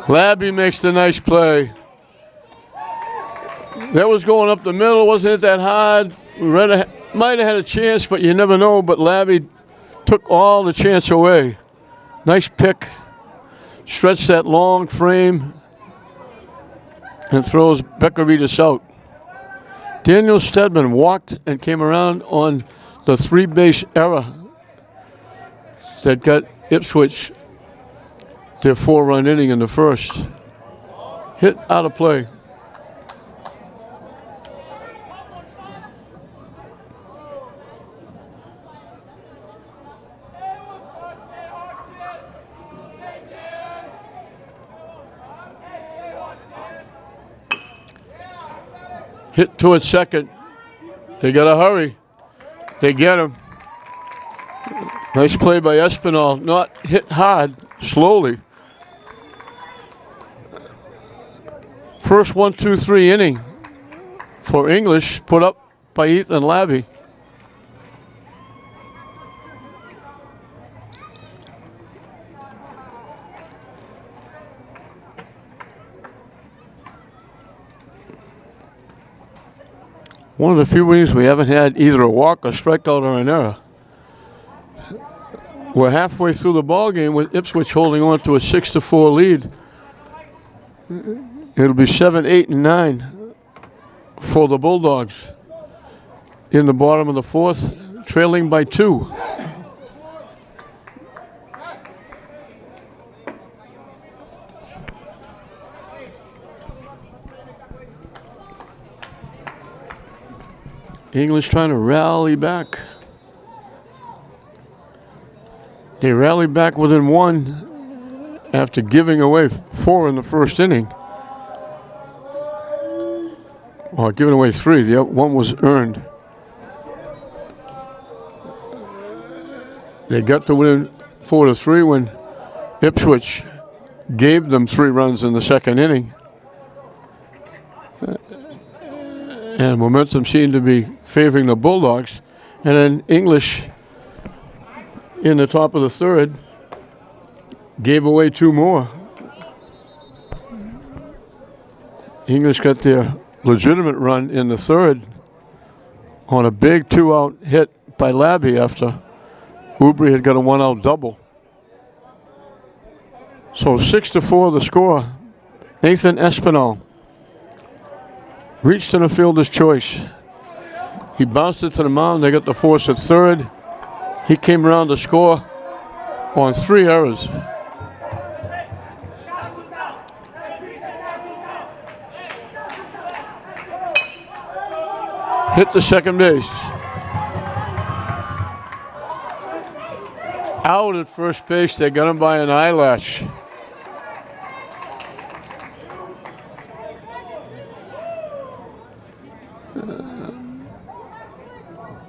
Labby makes the nice play. That was going up the middle. Wasn't it that hard? Might have had a chance, but you never know. But Labby took all the chance away. Nice pick. Stretched that long frame and throws Beckeridis out. Daniel Stedman walked and came around on the 3-base error that got Ipswich their 4-run inning in the first. Hit out of play. Hit towards second. They got to hurry. They get him. Nice play by Espinal. Not hit hard, slowly. First 1-2-3 inning for English, put up by Ethan Labby. One of the few innings we haven't had either a walk, a strikeout, or an error. We're halfway through the ball game with Ipswich holding on to a 6-4 lead. It'll be 7, 8, and 9 for the Bulldogs in the bottom of the fourth, trailing by 2. English trying to rally back. They rallied back within 1 after giving away 4 in the first inning. Well, giving away 3. The other 1 was earned. They got to win 4-3 when Ipswich gave them 3 runs in the second inning. And momentum seemed to be favoring the Bulldogs. And then English, in the top of the third, gave away 2 more. English got their legitimate run in the third on a big 2-out hit by Labby after Oubre had got a 1-out double. So 6-4 the score. Nathan Espinal reached in a fielder's choice. He bounced it to the mound. They got the force at third. He came around to score on 3 errors. Hit the second base. Out at first base. They got him by an eyelash.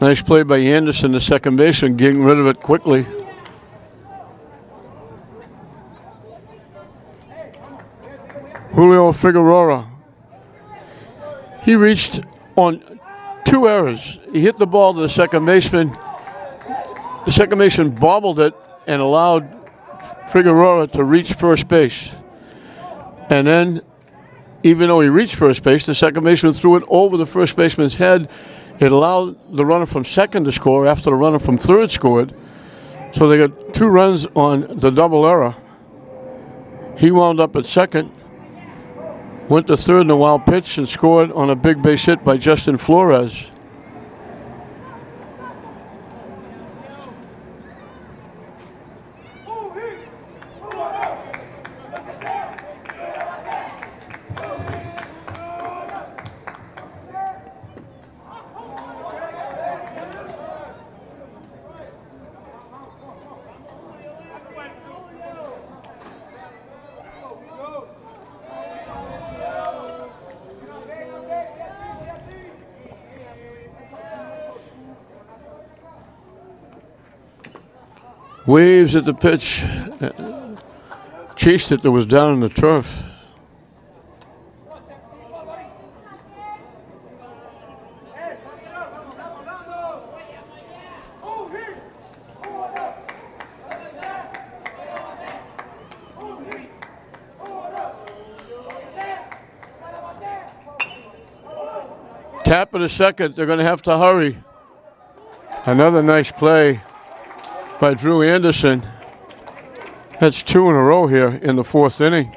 Nice play by Anderson, the second baseman, getting rid of it quickly. Julio Figueroa. He reached on 2 errors. He hit the ball to the second baseman. The second baseman bobbled it and allowed Figueroa to reach first base. And then, even though he reached first base, the second baseman threw it over the first baseman's head. It allowed the runner from second to score after the runner from third scored. So they got 2 runs on the double error. He wound up at second, went to third in a wild pitch, and scored on a big base hit by Justin Flores. Waves at the pitch. Chased it that was down in the turf. Tap of the second. They're going to have to hurry. Another nice play by Drew Anderson. That's 2 in a row here in the 4th inning.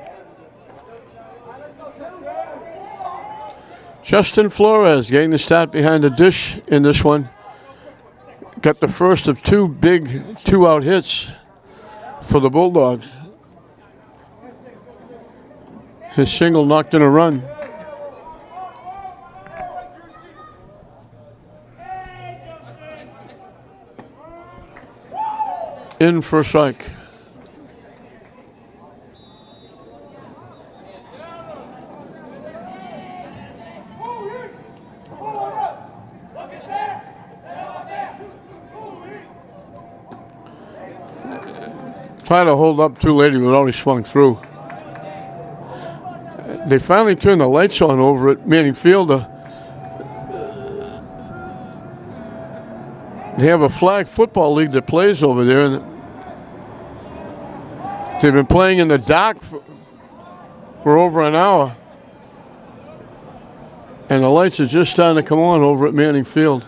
Justin Flores getting the start behind the dish in this one. Got the first of 2 big 2-out hits for the Bulldogs. His single knocked in a run. In for a strike. Tried to hold up too late, he was already swung through. They finally turned the lights on over at Manning Field. They have a flag football league that plays over there, and they've been playing in the dark for over an hour. And the lights are just starting to come on over at Manning Field.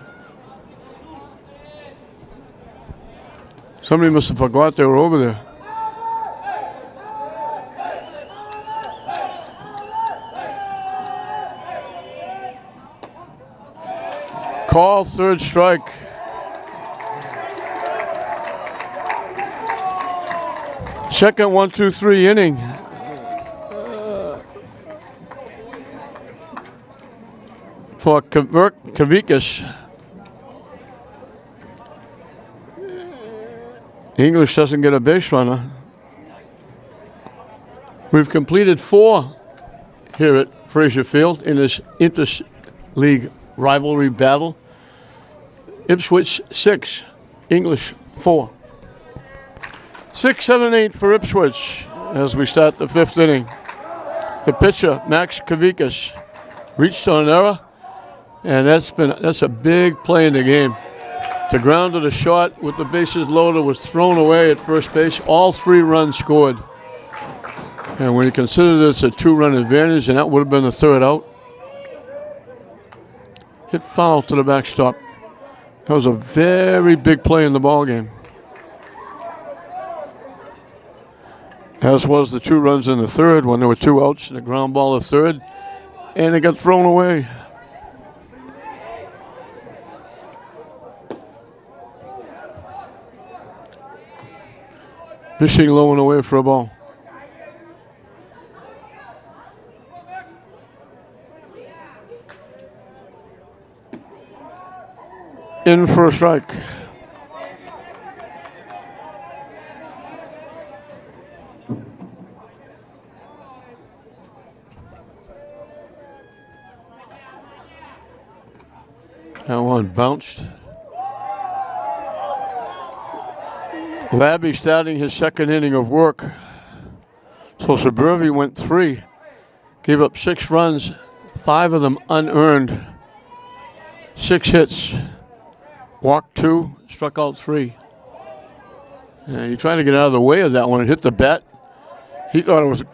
Somebody must have forgot they were over there. Call, 3rd strike. Second 1-2-3 inning. For Kavikas. English doesn't get a base runner. We've completed 4 here at Fraser Field in this inter-league rivalry battle. Ipswich 6, English 4. 6, 7, 8 for Ipswich as we start the 5th inning. The pitcher, Max Kavikas, reached on an error, and that's a big play in the game. The ground to the shot with the bases loaded was thrown away at first base. All 3 runs scored. And when you consider this a 2-run advantage, and that would have been the 3rd out, hit foul to the backstop. That was a very big play in the ball game. As was the 2 runs in the 3rd when there were 2 outs and a ground ball to 3rd, and it got thrown away. Fishing low and away for a ball. In for a strike. That one bounced. Labby starting his 2nd inning of work. So Suburbi went 3, gave up 6 runs, 5 of them unearned, 6 hits, walked 2, struck out 3. And he tried to get out of the way of that one and hit the bat. He thought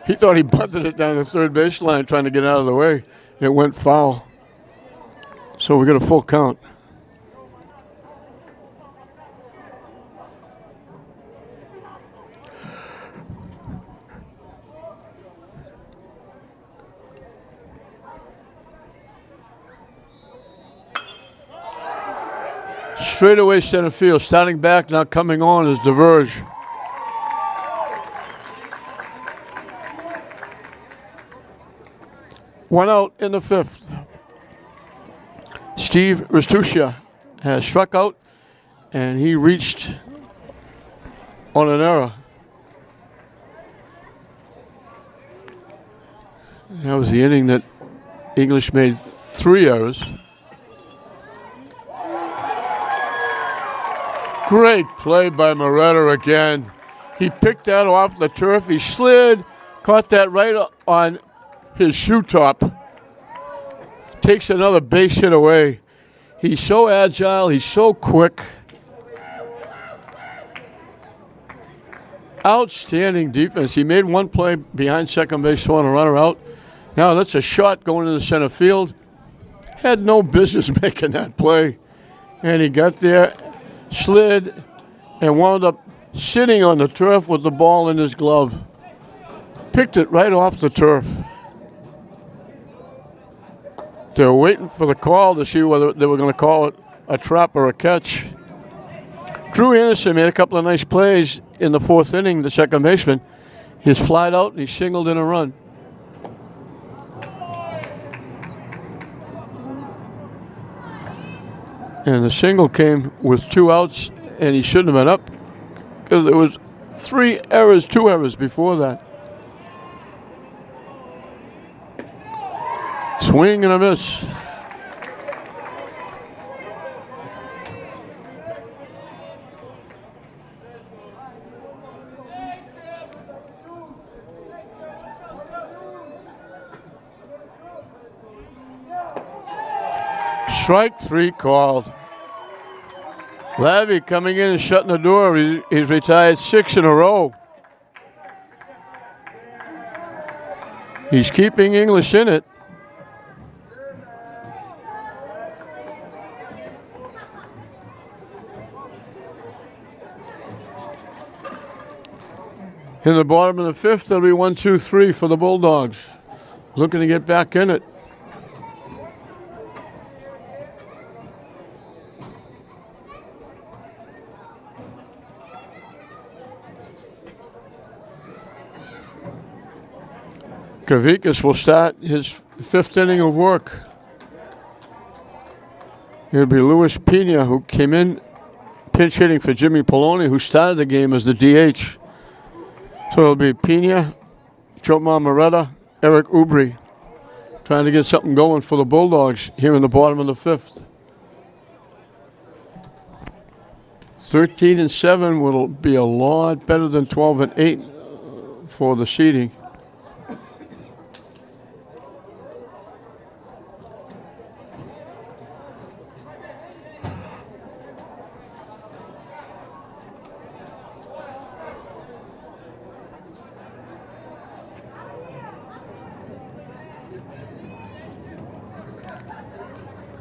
he bunted it down the 3rd baseline trying to get out of the way. It went foul. So we got a full count. Straightaway center field. Starting back, now coming on is DeVerge. One out in the 5th. Steve Restuccia has struck out, and he reached on an error. That was the inning that English made 3 errors. Great play by Moretta again. He picked that off the turf. He slid, caught that right on his shoe top. Takes another base hit away. He's so agile. He's so quick. Outstanding defense. He made one play behind second base, throwing a runner out. Now that's a shot going to the center field. Had no business making that play. And he got there, slid, and wound up sitting on the turf with the ball in his glove. Picked it right off the turf. They were waiting for the call to see whether they were going to call it a trap or a catch. Drew Anderson made a couple of nice plays in the fourth inning, the second baseman. He's flied out and he singled in a run. And the single came with 2 outs, and he shouldn't have been up because there was 2 errors before that. Swing and a miss. Strike 3 called. Labby coming in and shutting the door. He's retired 6 in a row. He's keeping English in it. In the bottom of the 5th, there'll be 1-2-3 for the Bulldogs. Looking to get back in it. Kavikas will start his 5th inning of work. It'll be Luis Pena, who came in pinch hitting for Jimmy Poloni, who started the game as the DH. So it'll be Pena, Jomar Moretta, Eric Ubri, trying to get something going for the Bulldogs here in the bottom of the 5th. 13-7 will be a lot better than 12-8 for the seeding.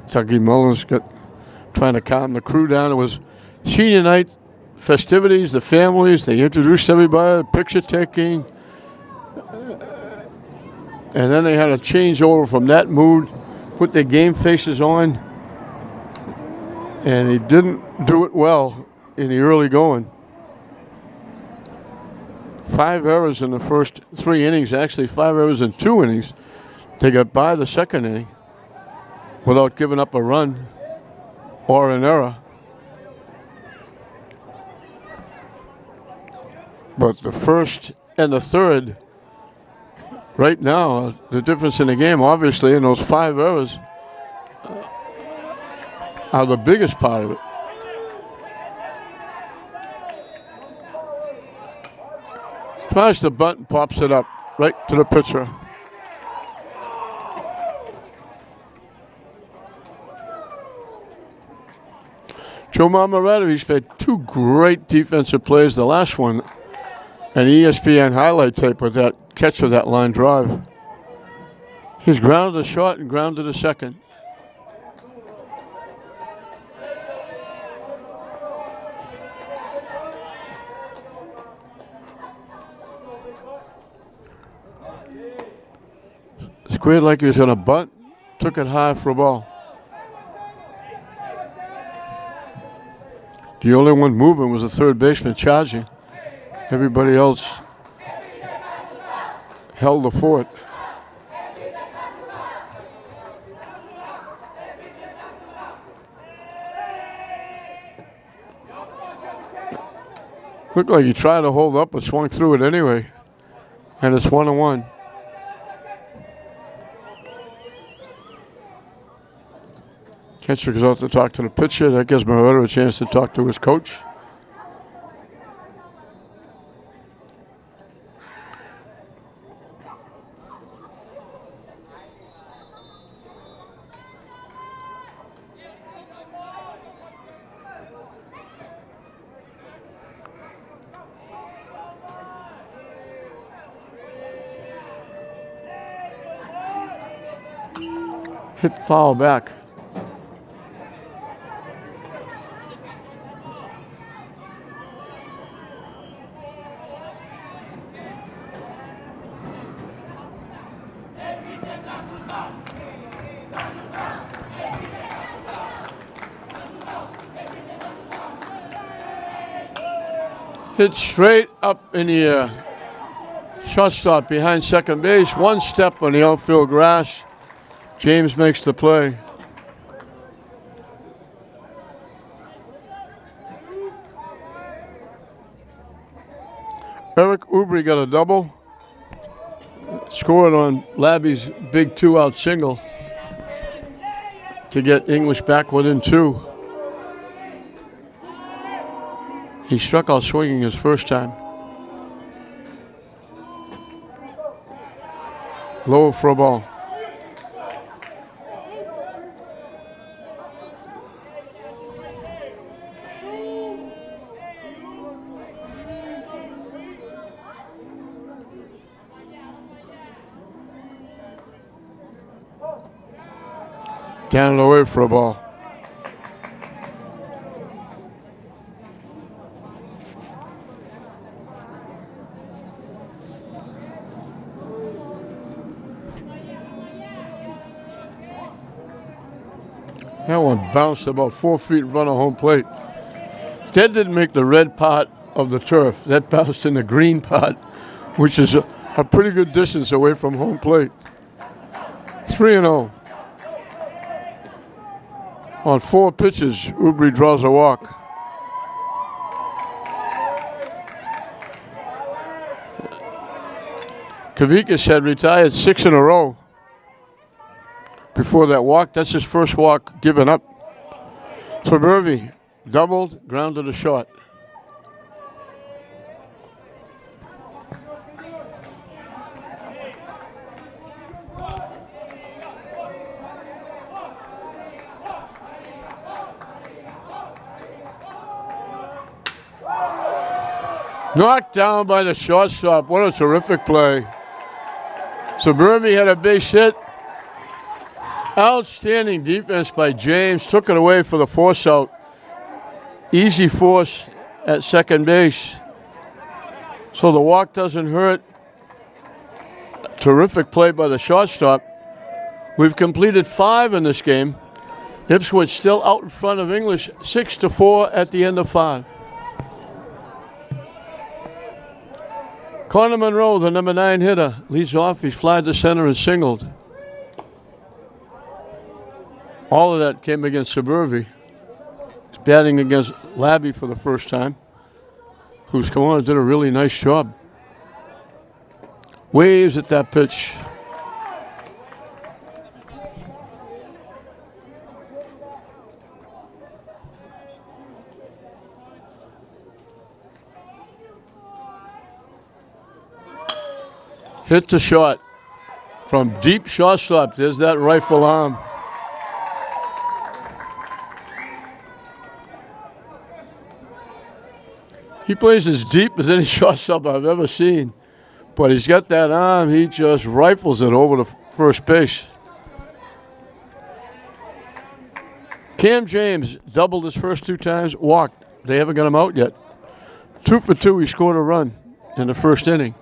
Tucky Mullins trying to calm the crew down. It was senior night festivities, the families, they introduced everybody, picture taking. And then they had a change over from that mood, put their game faces on. And they didn't do it well in the early going. 5 errors in the first 3 innings, actually 5 errors in 2 innings. They got by the second inning without giving up a run or an error. But the first and the third, right now, the difference in the game, obviously, in those 5 errors are the biggest part of it. Tries the bunt and pops it up right to the pitcher. Jomar Moretta, he's made 2 great defensive plays. The last one, an ESPN highlight tape with that catch of that line drive. He's grounded a short and grounded a second. Squared like he was going to bunt, took it high for a ball. The only one moving was the third baseman charging. Everybody else held the fort. Looked like he tried to hold up but swung through it anyway. And it's 1-1. Catcher goes out to talk to the pitcher. That gives Moretta a chance to talk to his coach. Hit foul back. Hit straight up in the air. Shortstop behind second base. One step on the outfield grass. James makes the play. Eric Ubry got a double. Scored on Labby's big 2-out single to get English back within 2. He struck out swinging his first time. Low for a ball. Down and away for a ball. That one bounced about 4 feet in front of home plate. That didn't make the red part of the turf. That bounced in the green part, which is a pretty good distance away from home plate. 3-0. On 4 pitches, Ubry draws a walk. Kavikas had retired 6 in a row before that walk. That's his first walk given up. So Murphy doubled, grounded a short. Knocked down by the shortstop. What a terrific play. So Murphy had a base hit. Outstanding defense by James. Took it away for the force out. Easy force at second base. So the walk doesn't hurt. Terrific play by the shortstop. We've completed 5 in this game. Ipswich still out in front of English, 6-4 at the end of 5. Connor Monroe, the number 9 hitter, leads off. He's flied to center and singled. All of that came against Suburby. He's batting against Labby for the first time, who's come on and did a really nice job. Waves at that pitch. Hit the shot from deep shortstop. There's that rifle arm. He plays as deep as any shortstop I've ever seen. But he's got that arm. He just rifles it over the first base. Cam James doubled his first 2 times, walked. They haven't got him out yet. 2 for 2, he scored a run in the first inning.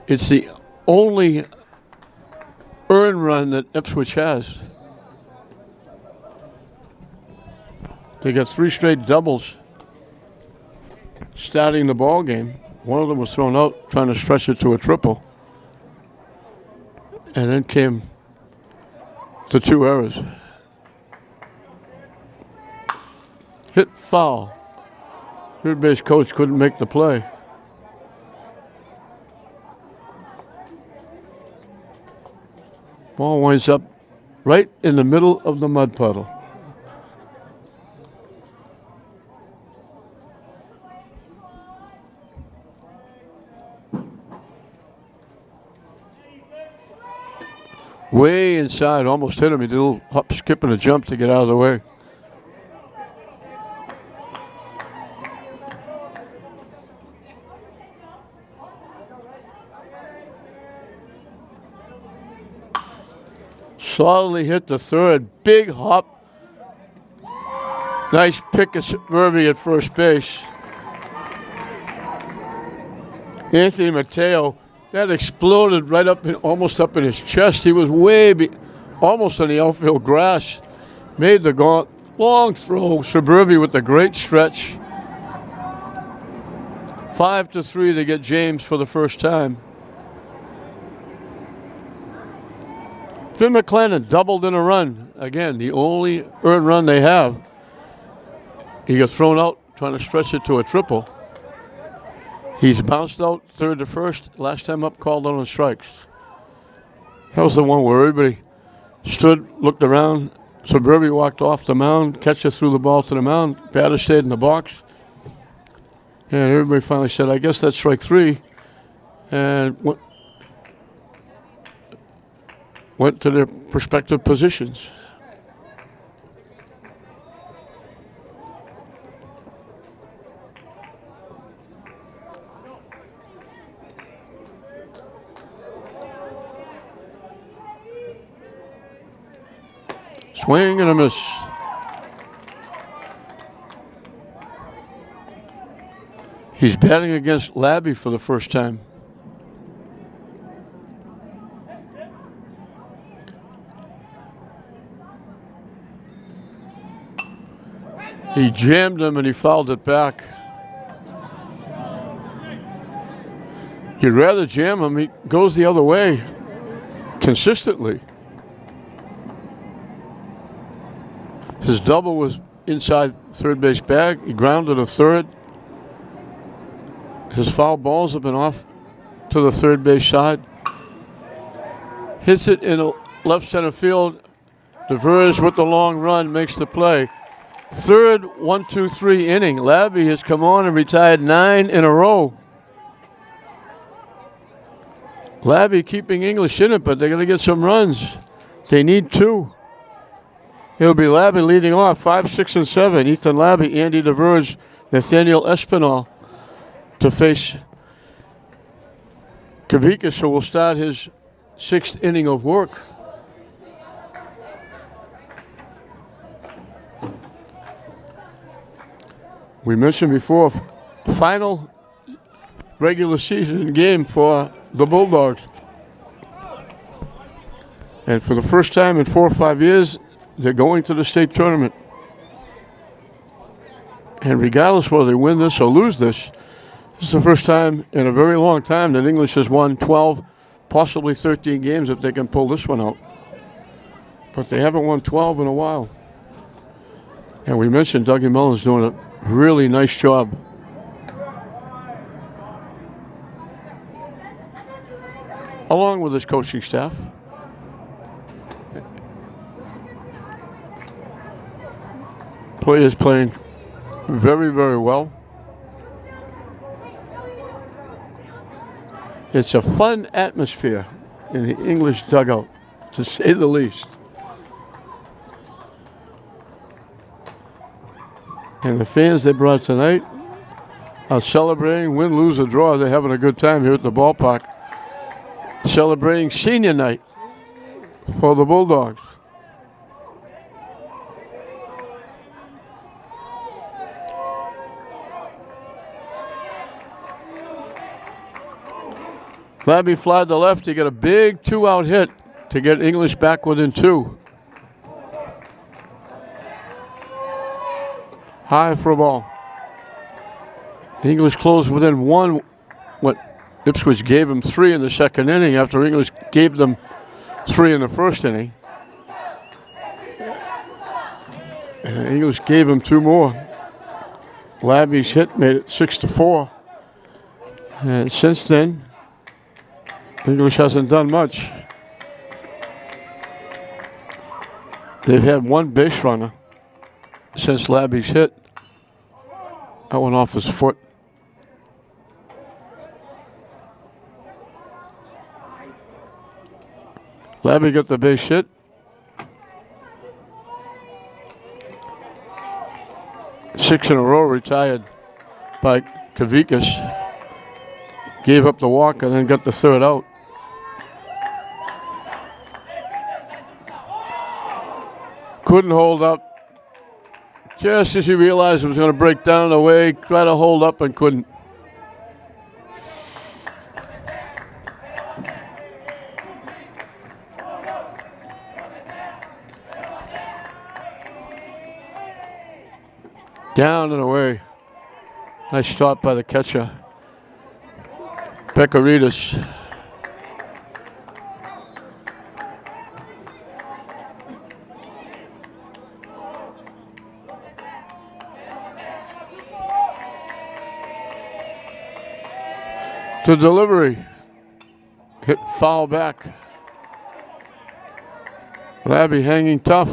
It's the only earned run that Ipswich has. They got 3 straight doubles starting the ball game. One of them was thrown out trying to stretch it to a triple. And then came the 2 errors. Hit foul. Third base coach couldn't make the play. Ball winds up right in the middle of the mud puddle. Way inside, almost hit him. He did a little hop, skip, and a jump to get out of the way. Solidly hit the third. Big hop. Nice pick of Murphy at first base. Anthony Mateo, that exploded right up, almost up in his chest. He was almost on the outfield grass. Made the long throw. Suburbi with a great stretch. 5-3 to get James for the first time. Finn McClellan doubled in a run. Again, the only earned run they have. He got thrown out trying to stretch it to a triple. He's bounced out third to first. Last time up, called on strikes. That was the one where everybody stood, looked around. Suburbi walked off the mound, catcher threw the ball to the mound. Batter stayed in the box. And everybody finally said, I guess that's strike three. And went to their respective positions. Swing and a miss. He's batting against Labby for the first time. He jammed him and he fouled it back. You'd rather jam him. He goes the other way consistently. His double was inside third base bag. He grounded a third. His foul balls have been off to the third base side. Hits it in a left center field. DeVers with the long run makes the play. Third 1-2-3 inning. Labby has come on and retired 9 in a row. Labby keeping English in it, but they're going to get some runs. They need 2. It'll be Labby leading off, 5, 6, and 7. Ethan Labby, Andy DeVers, Nathaniel Espinal to face Kavickas, who will start his 6th inning of work. We mentioned before, final regular season game for the Bulldogs. And for the first time in 4 or 5 years, they're going to the state tournament. And regardless whether they win this or lose this is the first time in a very long time that English has won 12, possibly 13 games if they can pull this one out. But they haven't won 12 in a while. And we mentioned Dougie Mullins doing a really nice job. Along with his coaching staff. Players playing very, very well. It's a fun atmosphere in the English dugout, to say the least. And the fans they brought tonight are celebrating, win, lose, or draw. They're having a good time here at the ballpark. Celebrating senior night for the Bulldogs. Labby flied to left. He got a big 2-out hit to get English back within 2. High for a ball. English closed within 1. What Ipswich gave him 3 in the second inning after English gave them 3 in the first inning. And English gave him 2 more. Labby's hit made it 6-4. And since then, English hasn't done much. They've had 1 base runner since Labby's hit. That went off his foot. Labby got the base hit. Six in a row retired by Kavickas. Gave up the walk and then got the third out. Couldn't hold up. Just as he realized it was going to break down the way, tried to hold up and couldn't. Down and away. Nice stop by the catcher. Bekaritas. The delivery. Hit foul back. Labby hanging tough.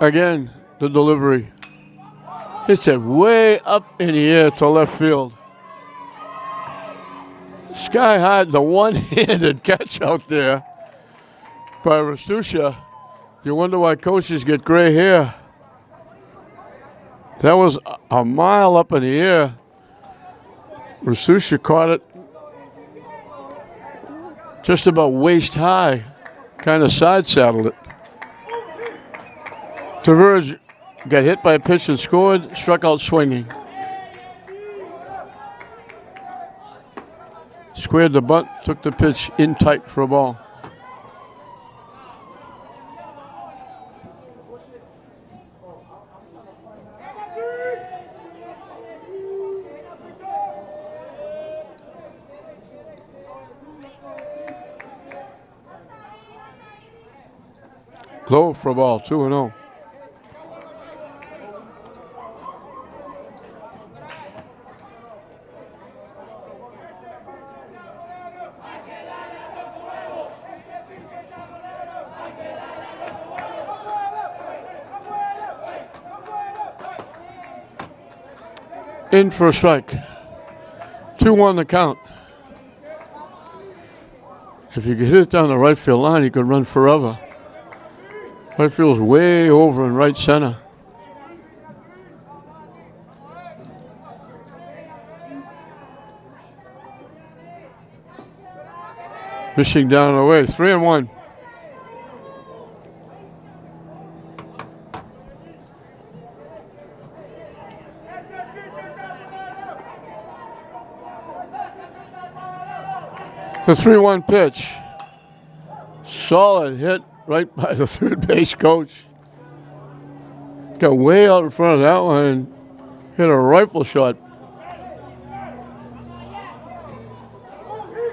Again, the delivery. Hits it way up in the air to left field. Sky high, the one-handed catch out there by Rasusha. You wonder why coaches get gray hair. That was a mile up in the air. Rasusha caught it just about waist high, kind of side saddled it. Tavares got hit by a pitch and scored, struck out swinging. Squared the bunt, took the pitch in tight for a ball. Low for a ball, 2-0. In for a strike. 2-1 the count. If you could hit it down the right field line, you could run forever. Right field's way over in right center. Missing down the way, 3-1. The 3-1 pitch. Solid hit right by the third base coach. Got way out in front of that one and hit a rifle shot.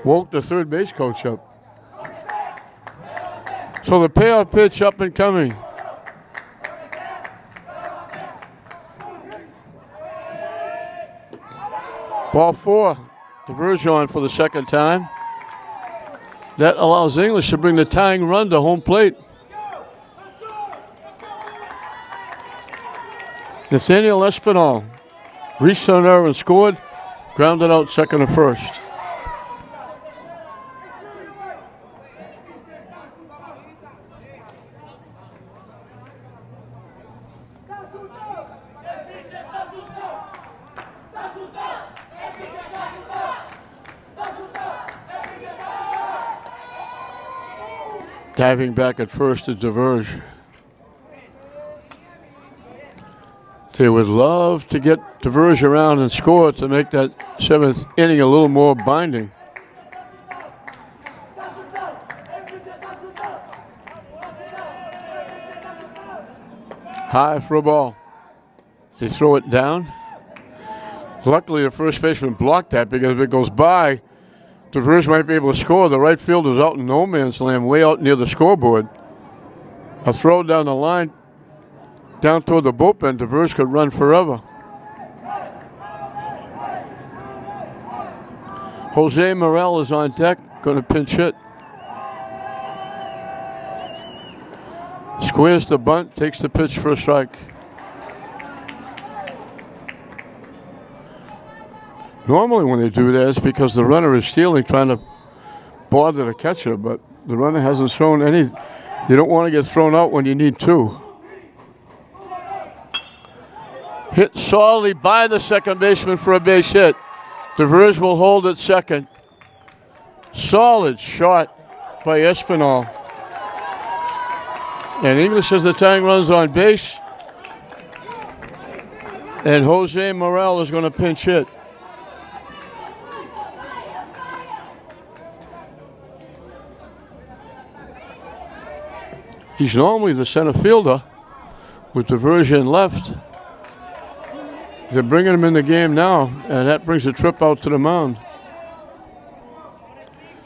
Woke the third base coach up. So the payoff pitch up and coming. Ball 4. Diversion for the second time. That allows English to bring the tying run to home plate. Nathaniel Espinal reached on there and scored, grounded out second and first. Diving back at first is Diverge. They would love to get Diverge around and score to make that seventh inning a little more binding. High for a ball. They throw it down. Luckily, the first baseman blocked that because if it goes by, Diverge might be able to score. The right fielder's out in no man's land, way out near the scoreboard. A throw down the line, down toward the bullpen. Diverge could run forever. Jose Morel is on deck, going to pinch hit. Squares the bunt, takes the pitch for a strike. Normally when they do that, it's because the runner is stealing, trying to bother the catcher, but the runner hasn't shown any You don't want to get thrown out when you need two. Hit solidly by the second baseman for a base hit. DeVers will hold at second. Solid shot by Espinal. And English has the tying runs on base. And Jose Morel is going to pinch hit. He's normally the center fielder with diversion left. They're bringing him in the game now, and that brings a trip out to the mound.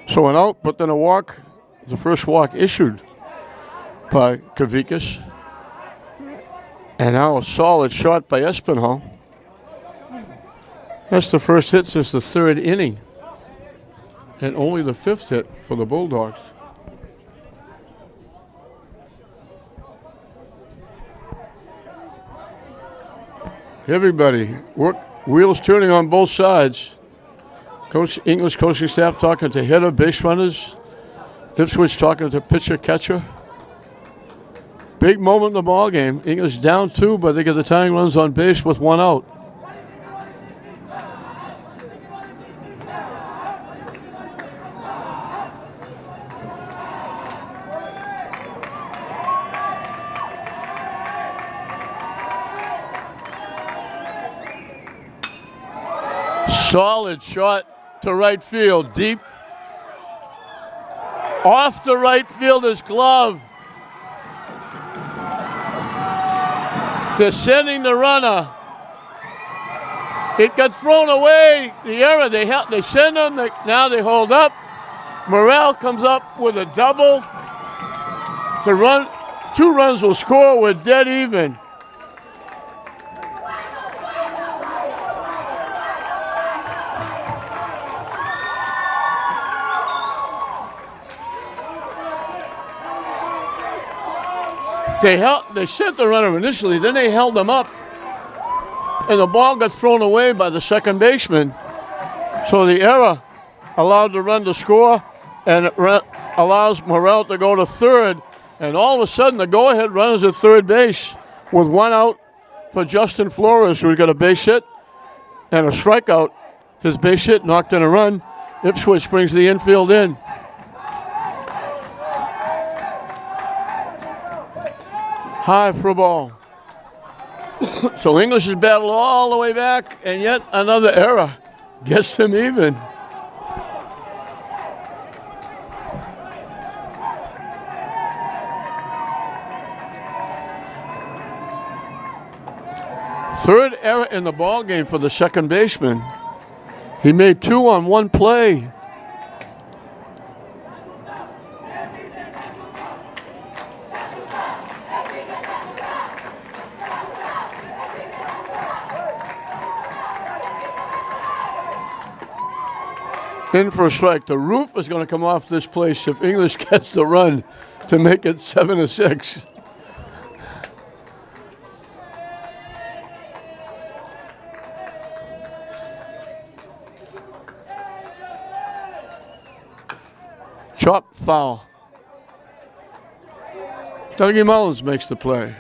So an out, but then a walk. The first walk issued by Kavikas. And now a solid shot by Espinal. That's the first hit since the third inning. And only the fifth hit for the Bulldogs. Everybody, work, wheels turning on both sides. Coach English coaching staff talking to hitter, base runners. Ipswich talking to pitcher, catcher. Big moment in the ball game. English down 2, but they get the tying runs on base with 1 out. Solid shot to right field, deep. Off the right fielder's glove. Descending the runner. It got thrown away. The error, they send him, now they hold up. Morel comes up with a double. To run, 2 runs will score, we're dead even. They sent the runner initially, then they held him up, and the ball got thrown away by the second baseman. So the error allowed the run to score, and it allows Morel to go to third. And all of a sudden, the go-ahead run is at third base with 1 out for Justin Flores, who got a base hit and a strikeout. His base hit knocked in a run. Ipswich brings the infield in. High for a ball. So English has battled all the way back, and yet another error gets them even. Third error in the ball game for the second baseman. He made 2 on 1 play. In for a strike. The roof is going to come off this place if English gets the run to make it 7-6. Chop foul. Dougie Mullins makes the play.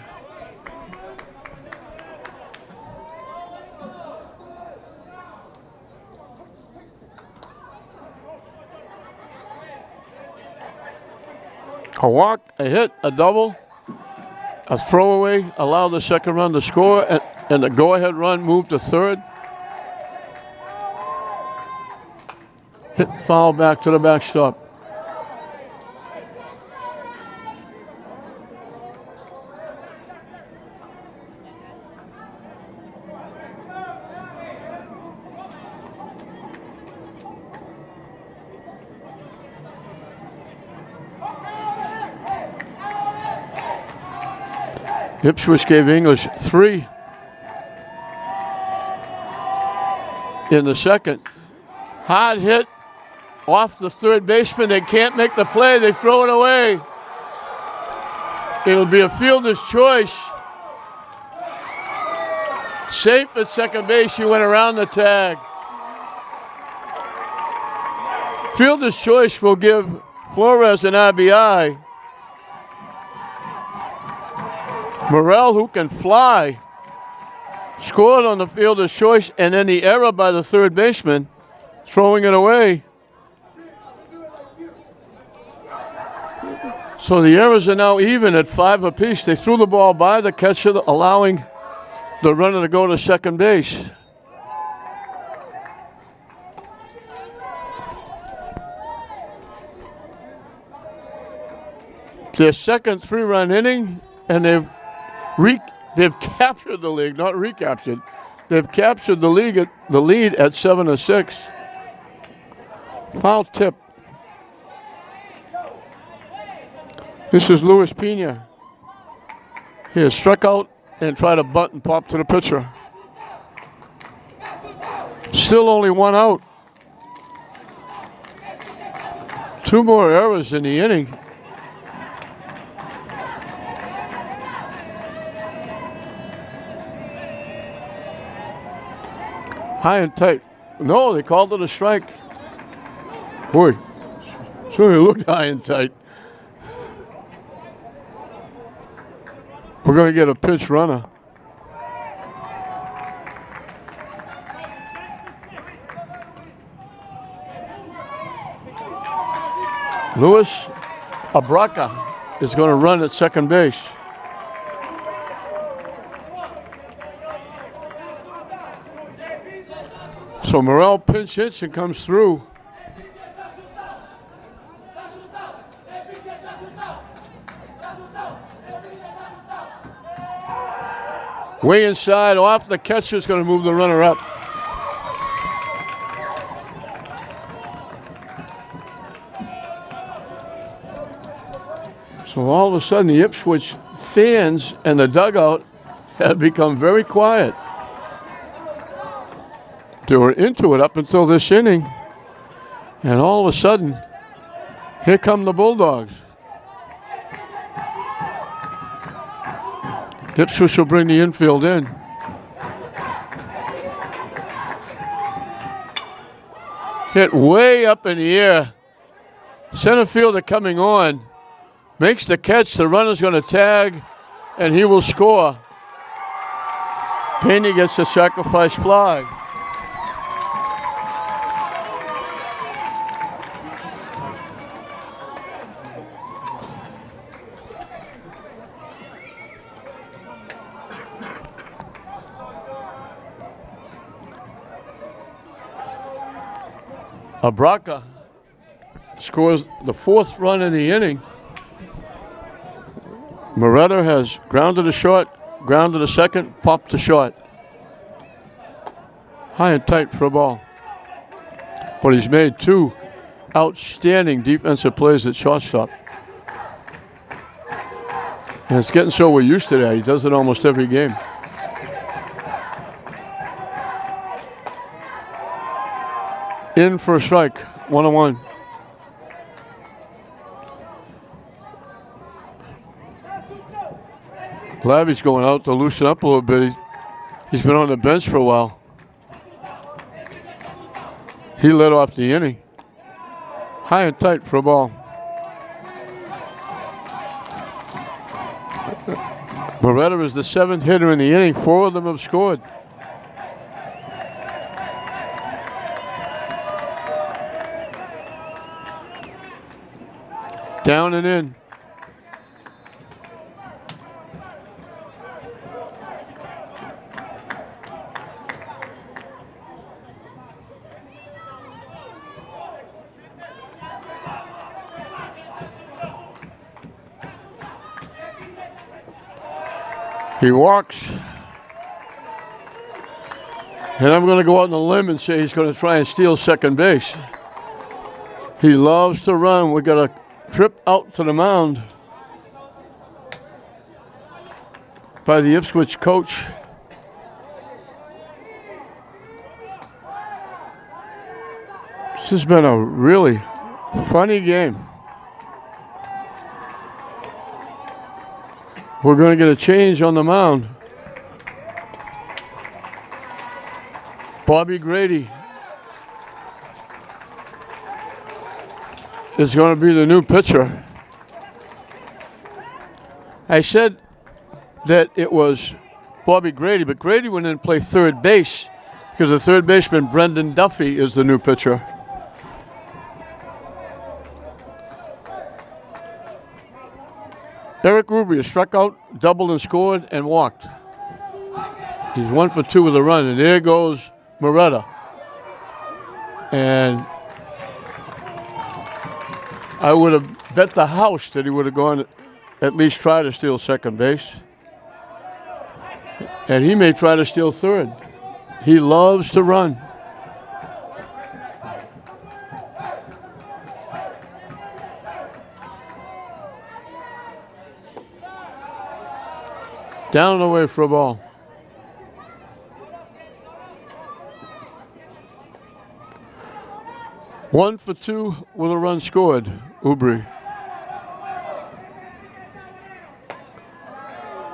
A walk, a hit, a double, a throwaway, allow the second run to score, and the go-ahead run moved to third. Hit foul back to the backstop. Ipswich gave English 3 in the second. Hard hit off the third baseman. They can't make the play. They throw it away. It'll be a fielder's choice. Safe at second base. You went around the tag. Fielder's choice will give Flores an RBI. Morrell, who can fly, scored on the fielder's choice, and then the error by the third baseman, throwing it away. So the errors are now even at 5 apiece. They threw the ball by the catcher, allowing the runner to go to second base. Their second 3-run inning, and they've captured the lead, not recaptured. They've captured the lead at 7-6. Foul tip. This is Luis Pena. He has struck out and tried a bunt and pop to the pitcher. Still only 1 out. 2 more errors in the inning. High and tight. No, they called it a strike. Boy, sure it looked high and tight. We're going to get a pitch runner. Luis Abraca is going to run at second base. So Morrell pinch hits and comes through. Way inside, off the catcher's going to move the runner up. So all of a sudden the Ipswich fans and the dugout have become very quiet. They were into it up until this inning. And all of a sudden, here come the Bulldogs. Ipswich will bring the infield in. Hit way up in the air. Center fielder coming on. Makes the catch. The runner's going to tag, and he will score. Pena gets the sacrifice fly. Abraca scores the 4th run in the inning. Moretta has grounded a short, grounded a second, popped to short. High and tight for a ball. But he's made 2 outstanding defensive plays at shortstop. And it's getting so we're used to that. He does it almost every game. In for a strike, 1-1. Labby's going out to loosen up a little bit. He's been on the bench for a while. He led off the inning. High and tight for a ball. Moretta is the 7th hitter in the inning. 4 of them have scored. Down and in. He walks. And I'm going to go out on a limb and say he's going to try and steal second base. He loves to run. We got a trip out to the mound by the Ipswich coach. This has been a really funny game. We're going to get a change on the mound. Bobby Grady is going to be the new pitcher. I said that it was Bobby Grady, but Grady went in and played third base because the third baseman, Brendan Duffy, is the new pitcher. Eric Ruby has struck out, doubled and scored, and walked. He's 1 for 2 with a run, and there goes Moretta. And I would have bet the house that he would have gone at least try to steal second base. And he may try to steal third. He loves to run. Down and away for a ball. One for 2 with a run scored, Ubri.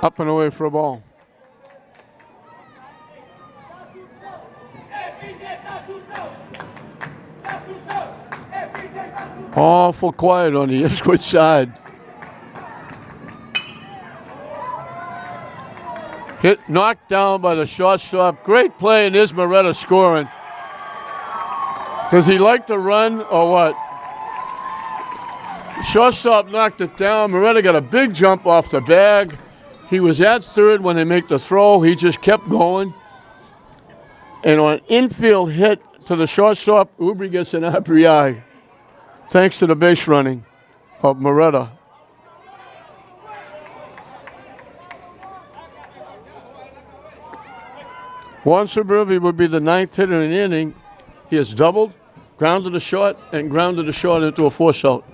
Up and away for a ball. Awful quiet on the Ipswich side. Hit, knocked down by the shortstop. Great play, and there's Moretta scoring. Does he like to run or what? Shortstop knocked it down. Moretta got a big jump off the bag. He was at third when they make the throw. He just kept going. And on an infield hit to the shortstop, Ubri gets an RBI. Thanks to the base running of Moretta. Juan Suburbi would be the 9th hitter in the inning. He has doubled, grounded a short, and grounded a short into a force out.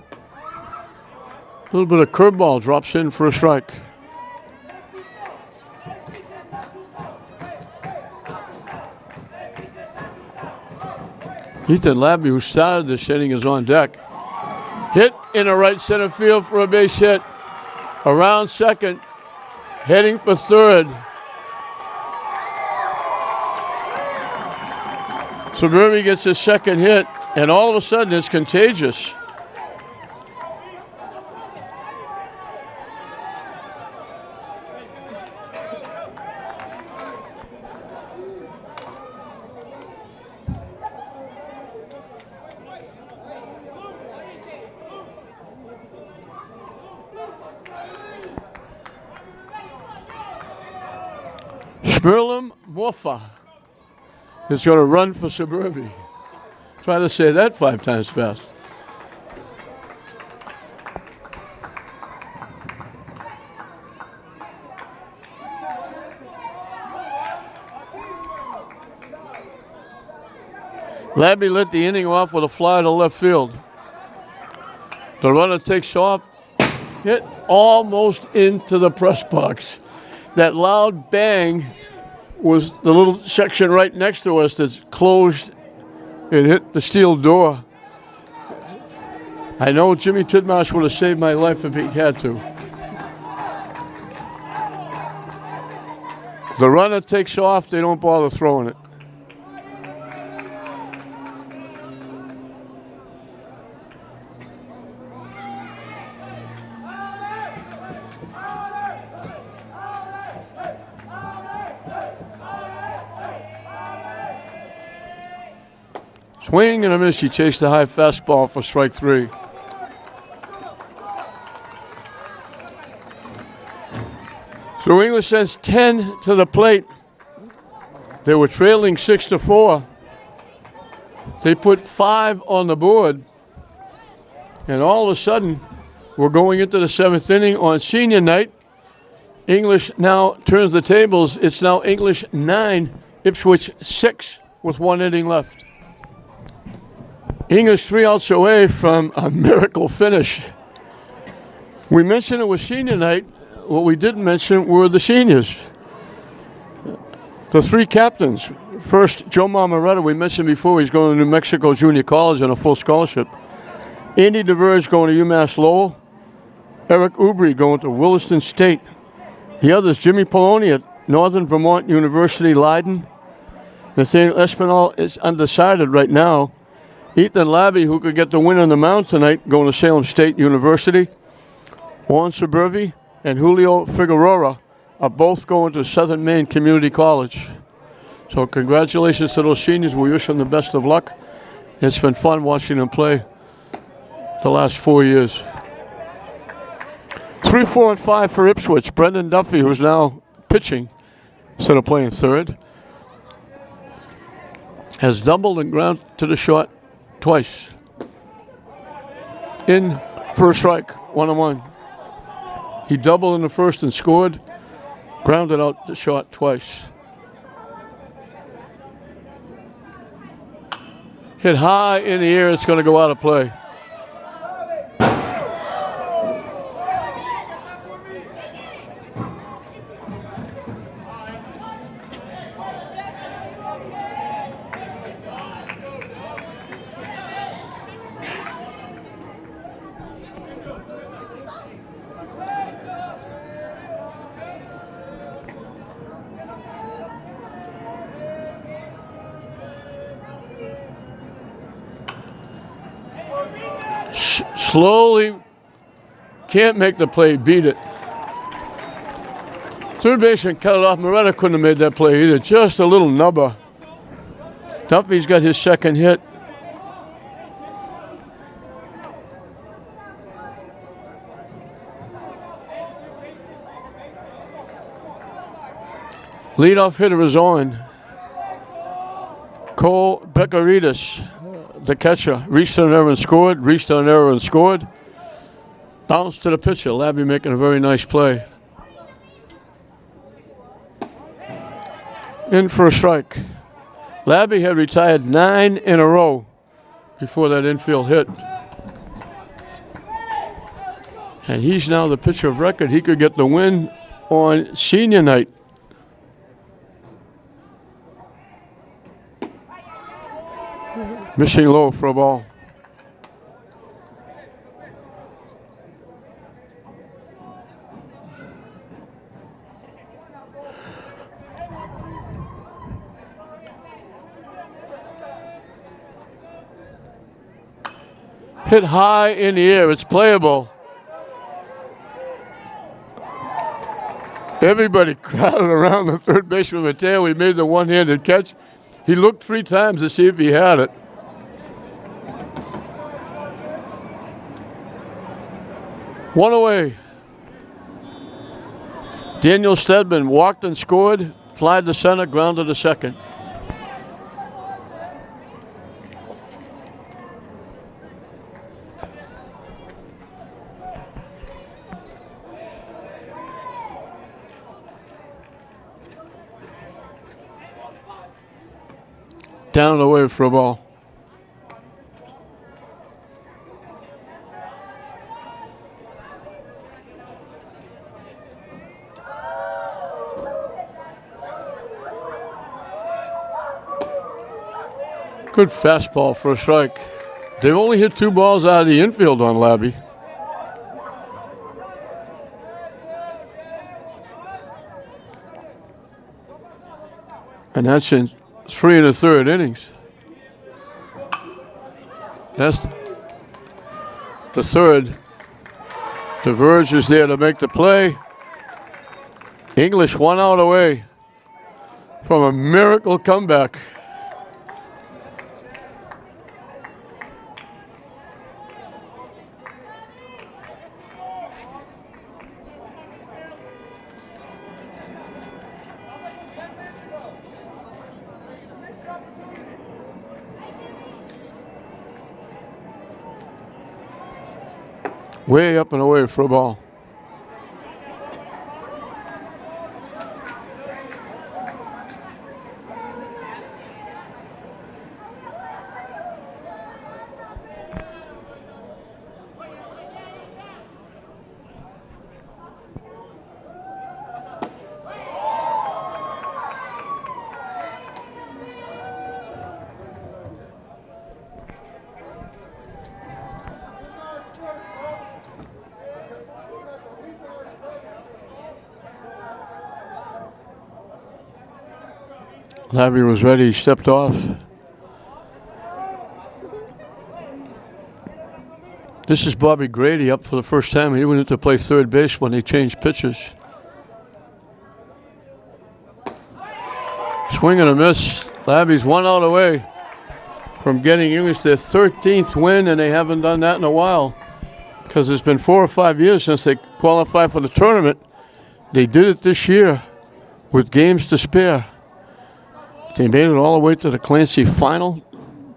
A little bit of curveball drops in for a strike. Ethan Labby, who started this inning, is on deck. Hit in the right center field for a base hit. Around second, heading for third. Suburbi gets his second hit, and all of a sudden it's contagious. Sperlim Morfa is going to run for Suburbi. Try to say that 5 times fast. Labby lit the inning off with a fly to left field. The runner takes off, hit almost into the press box. That loud bang was the little section right next to us that's closed and hit the steel door. I know Jimmy Tidmarsh would have saved my life if he had to. The runner takes off, they don't bother throwing it. Swing and a miss. He chased the high fastball for strike 3. So English sends 10 to the plate. They were trailing 6-4. They put 5 on the board. And all of a sudden, we're going into the 7th inning on senior night. English now turns the tables. It's now English 9, Ipswich 6 with 1 inning left. English 3 outs away from a miracle finish. We mentioned it was senior night. What we didn't mention were the seniors. The 3 captains. First, Joe Marmoretta, we mentioned before, he's going to New Mexico Junior College on a full scholarship. Andy DeVerge going to UMass Lowell. Eric Ubri going to Williston State. The others, Jimmy Poloni at Northern Vermont University, Leiden. Nathaniel Espinal is undecided right now. Ethan Labby, who could get the win on the mound tonight, going to Salem State University. Juan Suburbi and Julio Figueroa are both going to Southern Maine Community College. So congratulations to those seniors. We wish them the best of luck. It's been fun watching them play the last 4 years. 3, 4, and 5 for Ipswich. Brendan Duffy, who's now pitching instead of playing third, has doubled and ground to the short twice. In for a strike, 1-1. He doubled in the first and scored, grounded out the short twice. Hit high in the air, it's going to go out of play. Slowly, can't make the play, beat it. Third baseman cut it off. Moretta couldn't have made that play either. Just a little nubber. Duffy's got his second hit. Leadoff hitter is on. Cole Becaritas, the catcher, reached on error and scored, reached on error and scored. Bounce to the pitcher. Labby making a very nice play. In for a strike. Labby had retired 9 in a row before that infield hit. And he's now the pitcher of record. He could get the win on senior night. Missing low for a ball. Hit high in the air. It's playable. Everybody crowded around the third baseman Mateo. He made the one-handed catch. He looked 3 times to see if he had it. One away. Daniel Stedman walked and scored, flied to center, grounded to second. Down and away for a ball. Good fastball for a strike. They've only hit 2 balls out of the infield on Labby. And that's in 3 1/3 innings. That's the third. The Verge is there to make the play. English 1 out away from a miracle comeback. Way up and away for a ball. Labby was ready, he stepped off. This is Bobby Grady up for the first time. He went in to play third base when they changed pitchers. Swing and a miss. Labby's 1 out away from getting English their 13th win, and they haven't done that in a while because it's been 4 or 5 years since they qualified for the tournament. They did it this year with games to spare. They made it all the way to the Clancy final.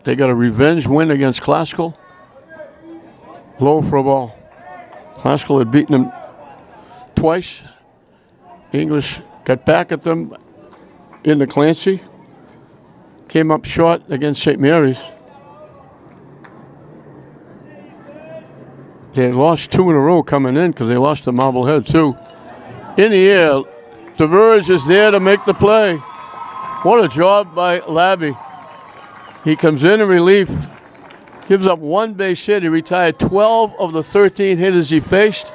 They got a revenge win against Classical. Low for a ball. Classical had beaten them twice. English got back at them in the Clancy. Came up short against St. Mary's. They had lost 2 in a row coming in because they lost to Marblehead too. In the air, DeVerge is there to make the play. What a job by Labby. He comes in relief, gives up 1 base hit. He retired 12 of the 13 hitters he faced,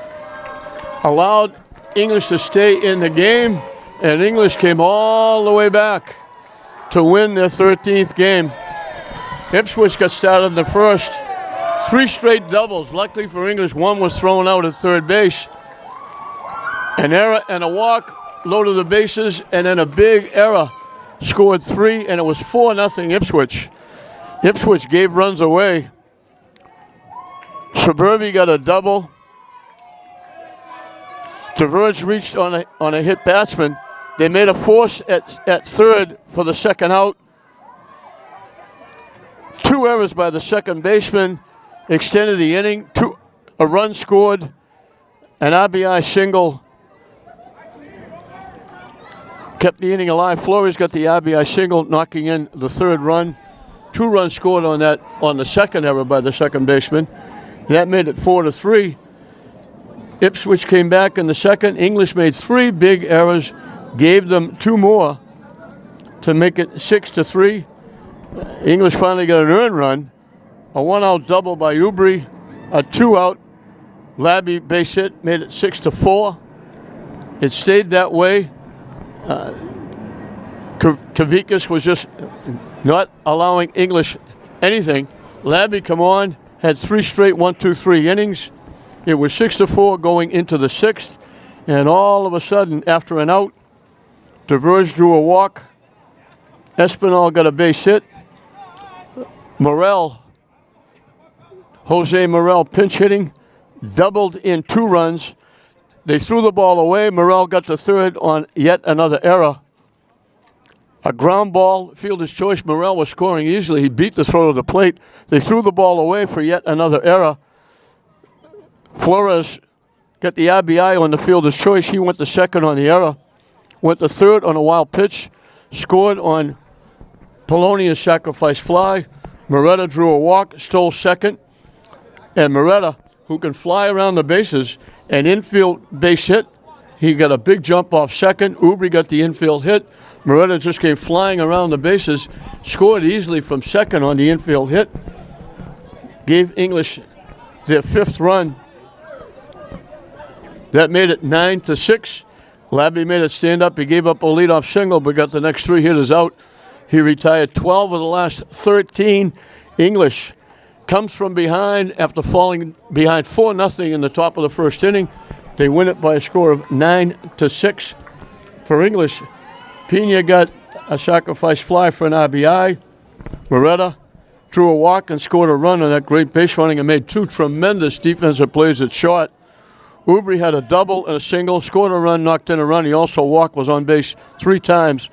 allowed English to stay in the game, and English came all the way back to win their 13th game. Ipswich got started in the first. 3 straight doubles. Luckily for English, 1 was thrown out at third base. An error and a walk, loaded the bases, and then a big error. Scored 3, and it was 4-0 Ipswich. Ipswich gave runs away. Suburbi got a double. DeVerge reached on a hit batsman. They made a force at third for the second out. 2 errors by the second baseman extended the inning. A run scored, an RBI single kept the inning alive. Flores got the RBI single, knocking in the 3rd run. 2 runs scored on the second error by the second baseman. That made it 4-3. Ipswich came back in the second. English made 3 big errors, gave them 2 more to make it 6-3. English finally got an earned run. A 1-out double by Ubri, a 2-out Labby base hit made it 6-4. It stayed that way. Kavikas was just not allowing English anything. Labby come on, had 3 straight 1-2-3 innings. It was 6-4 going into the 6th, and all of a sudden, after an out, DeVerge drew a walk. Espinal got a base hit. Jose Morel pinch hitting, doubled in 2 runs. They threw the ball away. Morel got to third on yet another error. A ground ball, fielder's choice. Morel was scoring easily. He beat the throw to the plate. They threw the ball away for yet another error. Flores got the RBI on the fielder's choice. He went to second on the error. Went to third on a wild pitch. Scored on Polonia's sacrifice fly. Moretta drew a walk, stole second. And Moretta, who can fly around the bases, an infield base hit. He got a big jump off second. Ubri got the infield hit. Moretta just came flying around the bases, scored easily from second on the infield hit. Gave English their 5th run. That made it 9-6. Labby made it stand up. He gave up a leadoff single, but got the next 3 hitters out. He retired 12 of the last 13. English comes from behind after falling behind 4-0 in the top of the first inning. They win it by a score of 9-6. For English, Pena got a sacrifice fly for an RBI. Moretta drew a walk and scored a run on that great base running and made 2 tremendous defensive plays at short. Ubri had a double and a single, scored a run, knocked in a run. He also walked, was on base 3 times.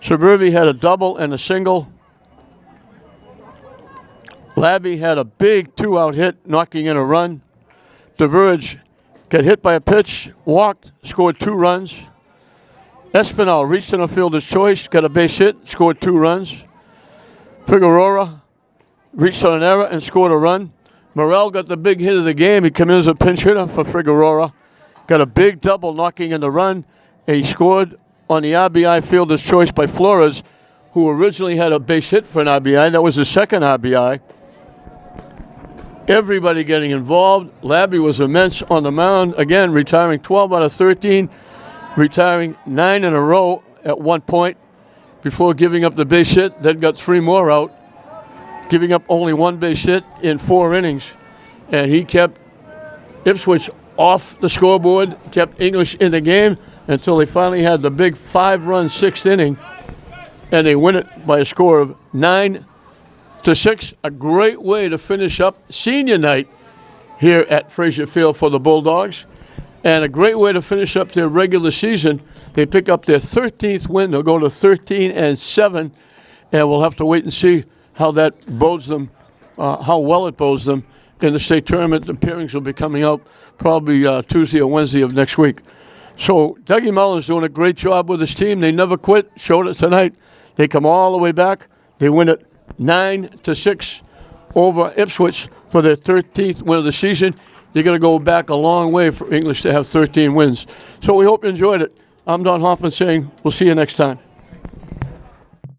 Suburbi had a double and a single. Labby had a big 2-out hit, knocking in a run. DeVerge got hit by a pitch, walked, scored 2 runs. Espinal reached in a fielder's choice, got a base hit, scored 2 runs. Figueroa reached on an error and scored a run. Morel got the big hit of the game. He came in as a pinch hitter for Figueroa. Got a big double knocking in the run. And he scored on the RBI fielder's choice by Flores, who originally had a base hit for an RBI. That was his second RBI. Everybody getting involved. Labby was immense on the mound. Again, retiring 12 out of 13. Retiring 9 in a row at one point before giving up the base hit. Then got 3 more out. Giving up only 1 base hit in 4 innings. And he kept Ipswich off the scoreboard, kept English in the game until they finally had the big 5-run 6th inning and they win it by a score of 9-6. A great way to finish up senior night here at Frazier Field for the Bulldogs, and a great way to finish up their regular season. They pick up their 13th win. They'll go to 13-7, and we'll have to wait and see how that bodes them, how well it bodes them in the state tournament. The pairings will be coming out probably Tuesday or Wednesday of next week. So Dougie Mullen's doing a great job with his team. They never quit. Showed it tonight. They come all the way back. They win it 9-6 over Ipswich for their 13th win of the season. You're going to go back a long way for English to have 13 wins. So we hope you enjoyed it. I'm Don Hoffman saying we'll see you next time.